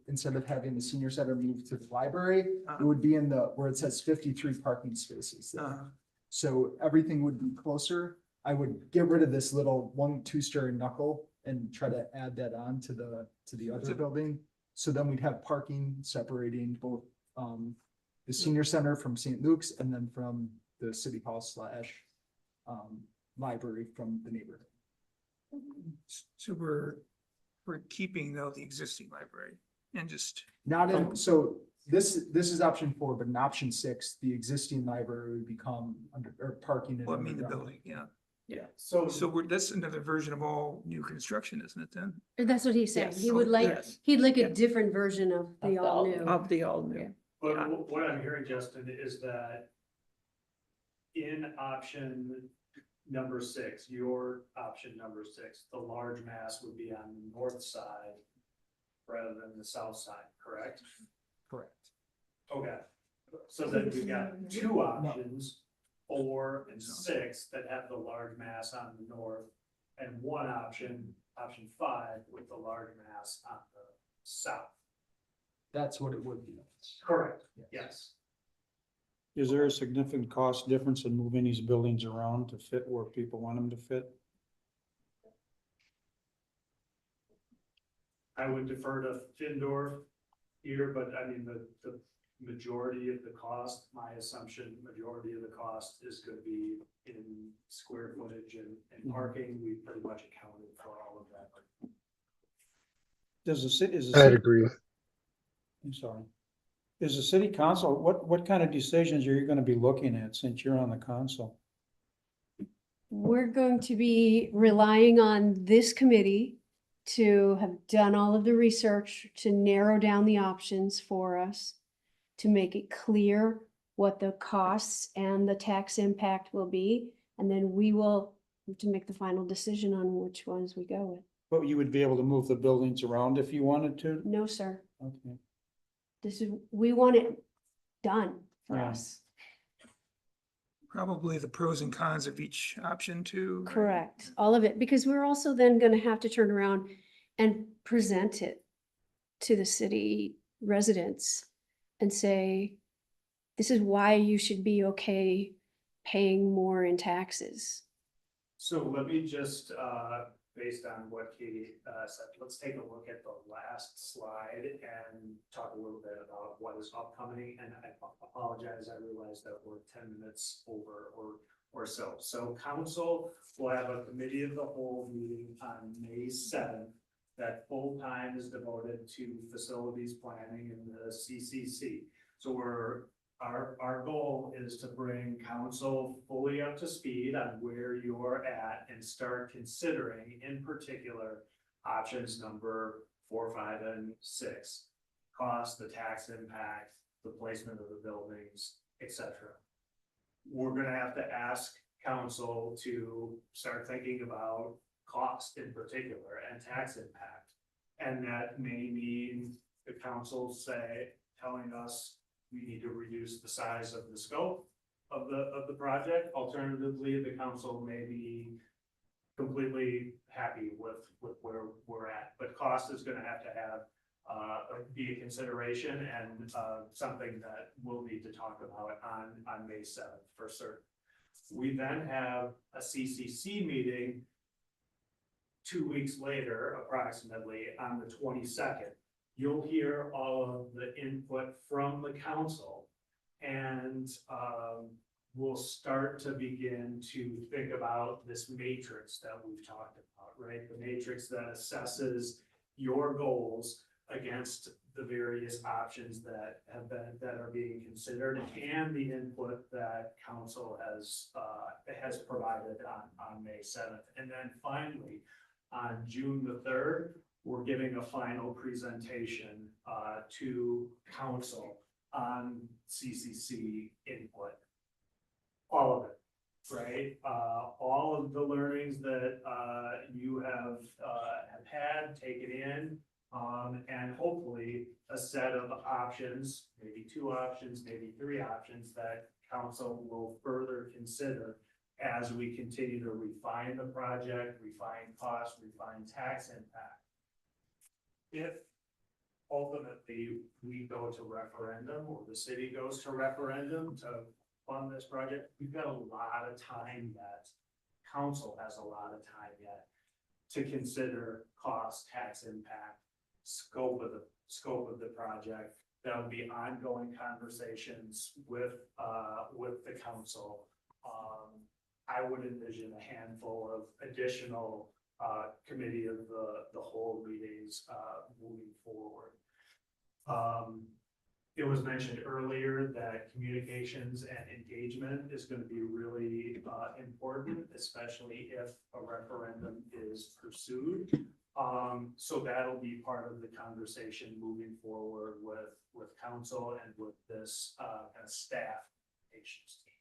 instead of having the senior center move to the library, it would be in where it says 53 parking spaces there. So everything would be closer. I would get rid of this little 2-story knuckle and try to add that on to the other building. So then we'd have parking separating both the senior center from St. Luke's and then from the city hall / library from the neighborhood. So we're keeping though the existing library and just. Not in, so this is option 4, but in option 6, the existing library would become parking. Well, I mean, the underground. building, yeah. Yeah. So, That's another version of all new construction, isn't it then? That's what he's saying. Yes. He would like, Yes. he'd like Yeah. a different version of the the all all new. new. the all new. but what I'm hearing, Justin, is that in option number 6, your option number 6, the large mass would be on the north side rather than the south side, correct? Correct. Okay, so then we've got 2 options, 4 and 6, that have the large mass on the north, and one option 5, with the large mass on the south. That's what it would be. Correct, yes. Is there a significant cost difference in moving these buildings around to fit where people want them to fit? I would defer to Findorf here, but I mean, the majority of the cost, my assumption, majority of the cost is gonna be in square footage and parking. We pretty much accounted for all of that. Does the city, I'd agree. I'm sorry. Is the city council, what kind of decisions are you gonna be looking at since you're on the council? We're going to be relying on this committee to have done all of the research to narrow down the options for us, to make it clear what the costs and the tax impact will be, and then we will have to make the final decision on which ones we go with. But you would be able to move the buildings around if you wanted to? No, sir. Okay. We want it done for Yeah. us. Probably the pros and cons of each option too. right? Correct, all of it, because we're also then gonna have to turn around and present it to the city residents and say, this is why you should be okay paying more in taxes. So let me just, based on what Katie said, let's take a look at the last slide and talk a little bit about what is upcoming. And I apologize, I realize that we're 10 minutes over or so. So council will have a committee of the whole meeting on May 7th. That full time is devoted to facilities planning and the CCC. So we're our goal is to bring council fully up to speed on where you're at and start considering, in particular, options number 4, 5, and 6. Cost, the tax impact, the placement of the buildings, etc. We're gonna have to ask council to start thinking about cost in particular and tax impact. And that may mean the council telling us we need to reduce the size of the scope of the project. Alternatively, the council may be completely happy with where we're at, but cost is gonna have be a consideration and something that we'll need to talk about on May 7th for certain. We then have a CCC meeting 2 weeks later, approximately on the 22nd. You'll hear all of the input from the council, and we'll start to begin to think about this matrix that we've talked about, right? The matrix that assesses your goals against the various options that are being considered, and the input that council has provided on May 7th. And then finally, on June the 3rd, we're giving a final presentation to council on CCC input. All of it, right? All of the learnings that you have had, taken in, and hopefully a set of options, maybe 2 options, maybe 3 options that council will further consider as we continue to refine the project, refine costs, refine tax impact. If ultimately we go to referendum, or the city goes to referendum to fund this project, we've got a lot of time yet. Council has a lot of time yet to consider cost, tax impact, scope of the project. There'll be ongoing conversations with the council. I would envision a handful of additional committee of the whole meetings moving forward. It was mentioned earlier that communications and engagement is going to be really important, especially if a referendum is pursued. So that'll be part of the conversation moving forward with council and with this kind of staff patients team.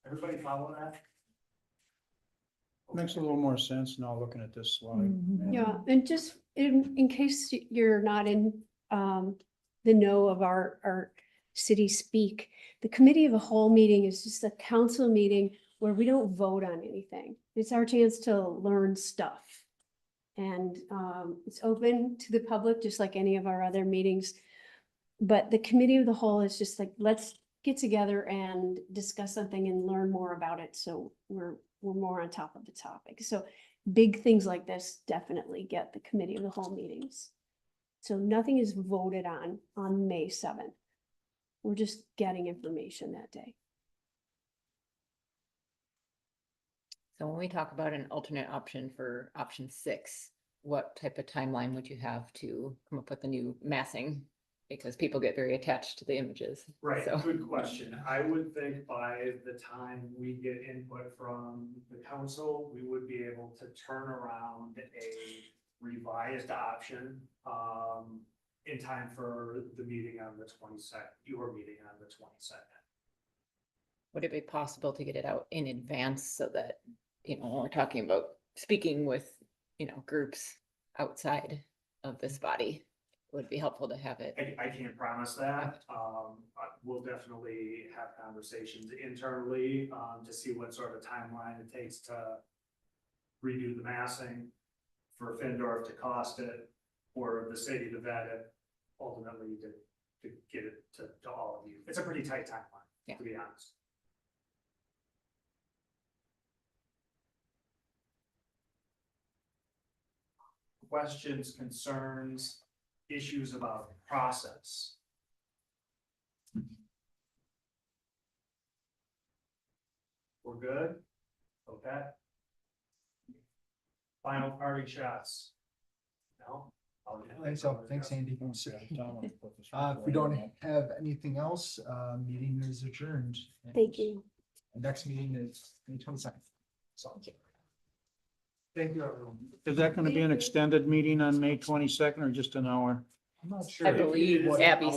Everybody follow that? Makes a little more sense now looking at this slide. Yeah, and just in case you're not in the know of our city speak, the committee of the whole meeting is just a council meeting where we don't vote on anything. It's our chance to learn stuff. And it's open to the public, just like any of our other meetings. But the committee of the whole is just like, let's get together and discuss something and learn more about it. So we're more on top of the topic. So big things like this definitely get the committee of the whole meetings. So nothing is voted on May 7th. We're just getting information that day. So when we talk about an alternate option for option 6, what type of timeline would you have to come up with a new massing? Because people get very attached to the images. Right, So. good question. I would think by the time we get input from the council, we would be able to turn around a revised option in time for the meeting on the 22nd, your meeting on the 22nd. Would it be possible to get it out in advance so that, when we're talking about speaking with, groups outside of this body? Would be helpful to have it. I can't promise that. We'll definitely have conversations internally to see what sort of timeline it takes to redo the massing, for Findorf to cost it, or the city to vet it, ultimately to get it to all of you. It's a pretty tight timeline, to be honest. Questions, concerns, issues about process? We're good? Okay. Final parting shots? No? Okay. Thanks, thanks, Andy. If we don't have anything else, meeting is adjourned. Thank you. Next meeting is May 22nd. So. Thank you, everyone. Is that gonna be an extended meeting on May 22nd or just an hour? I'm not sure. I believe Abby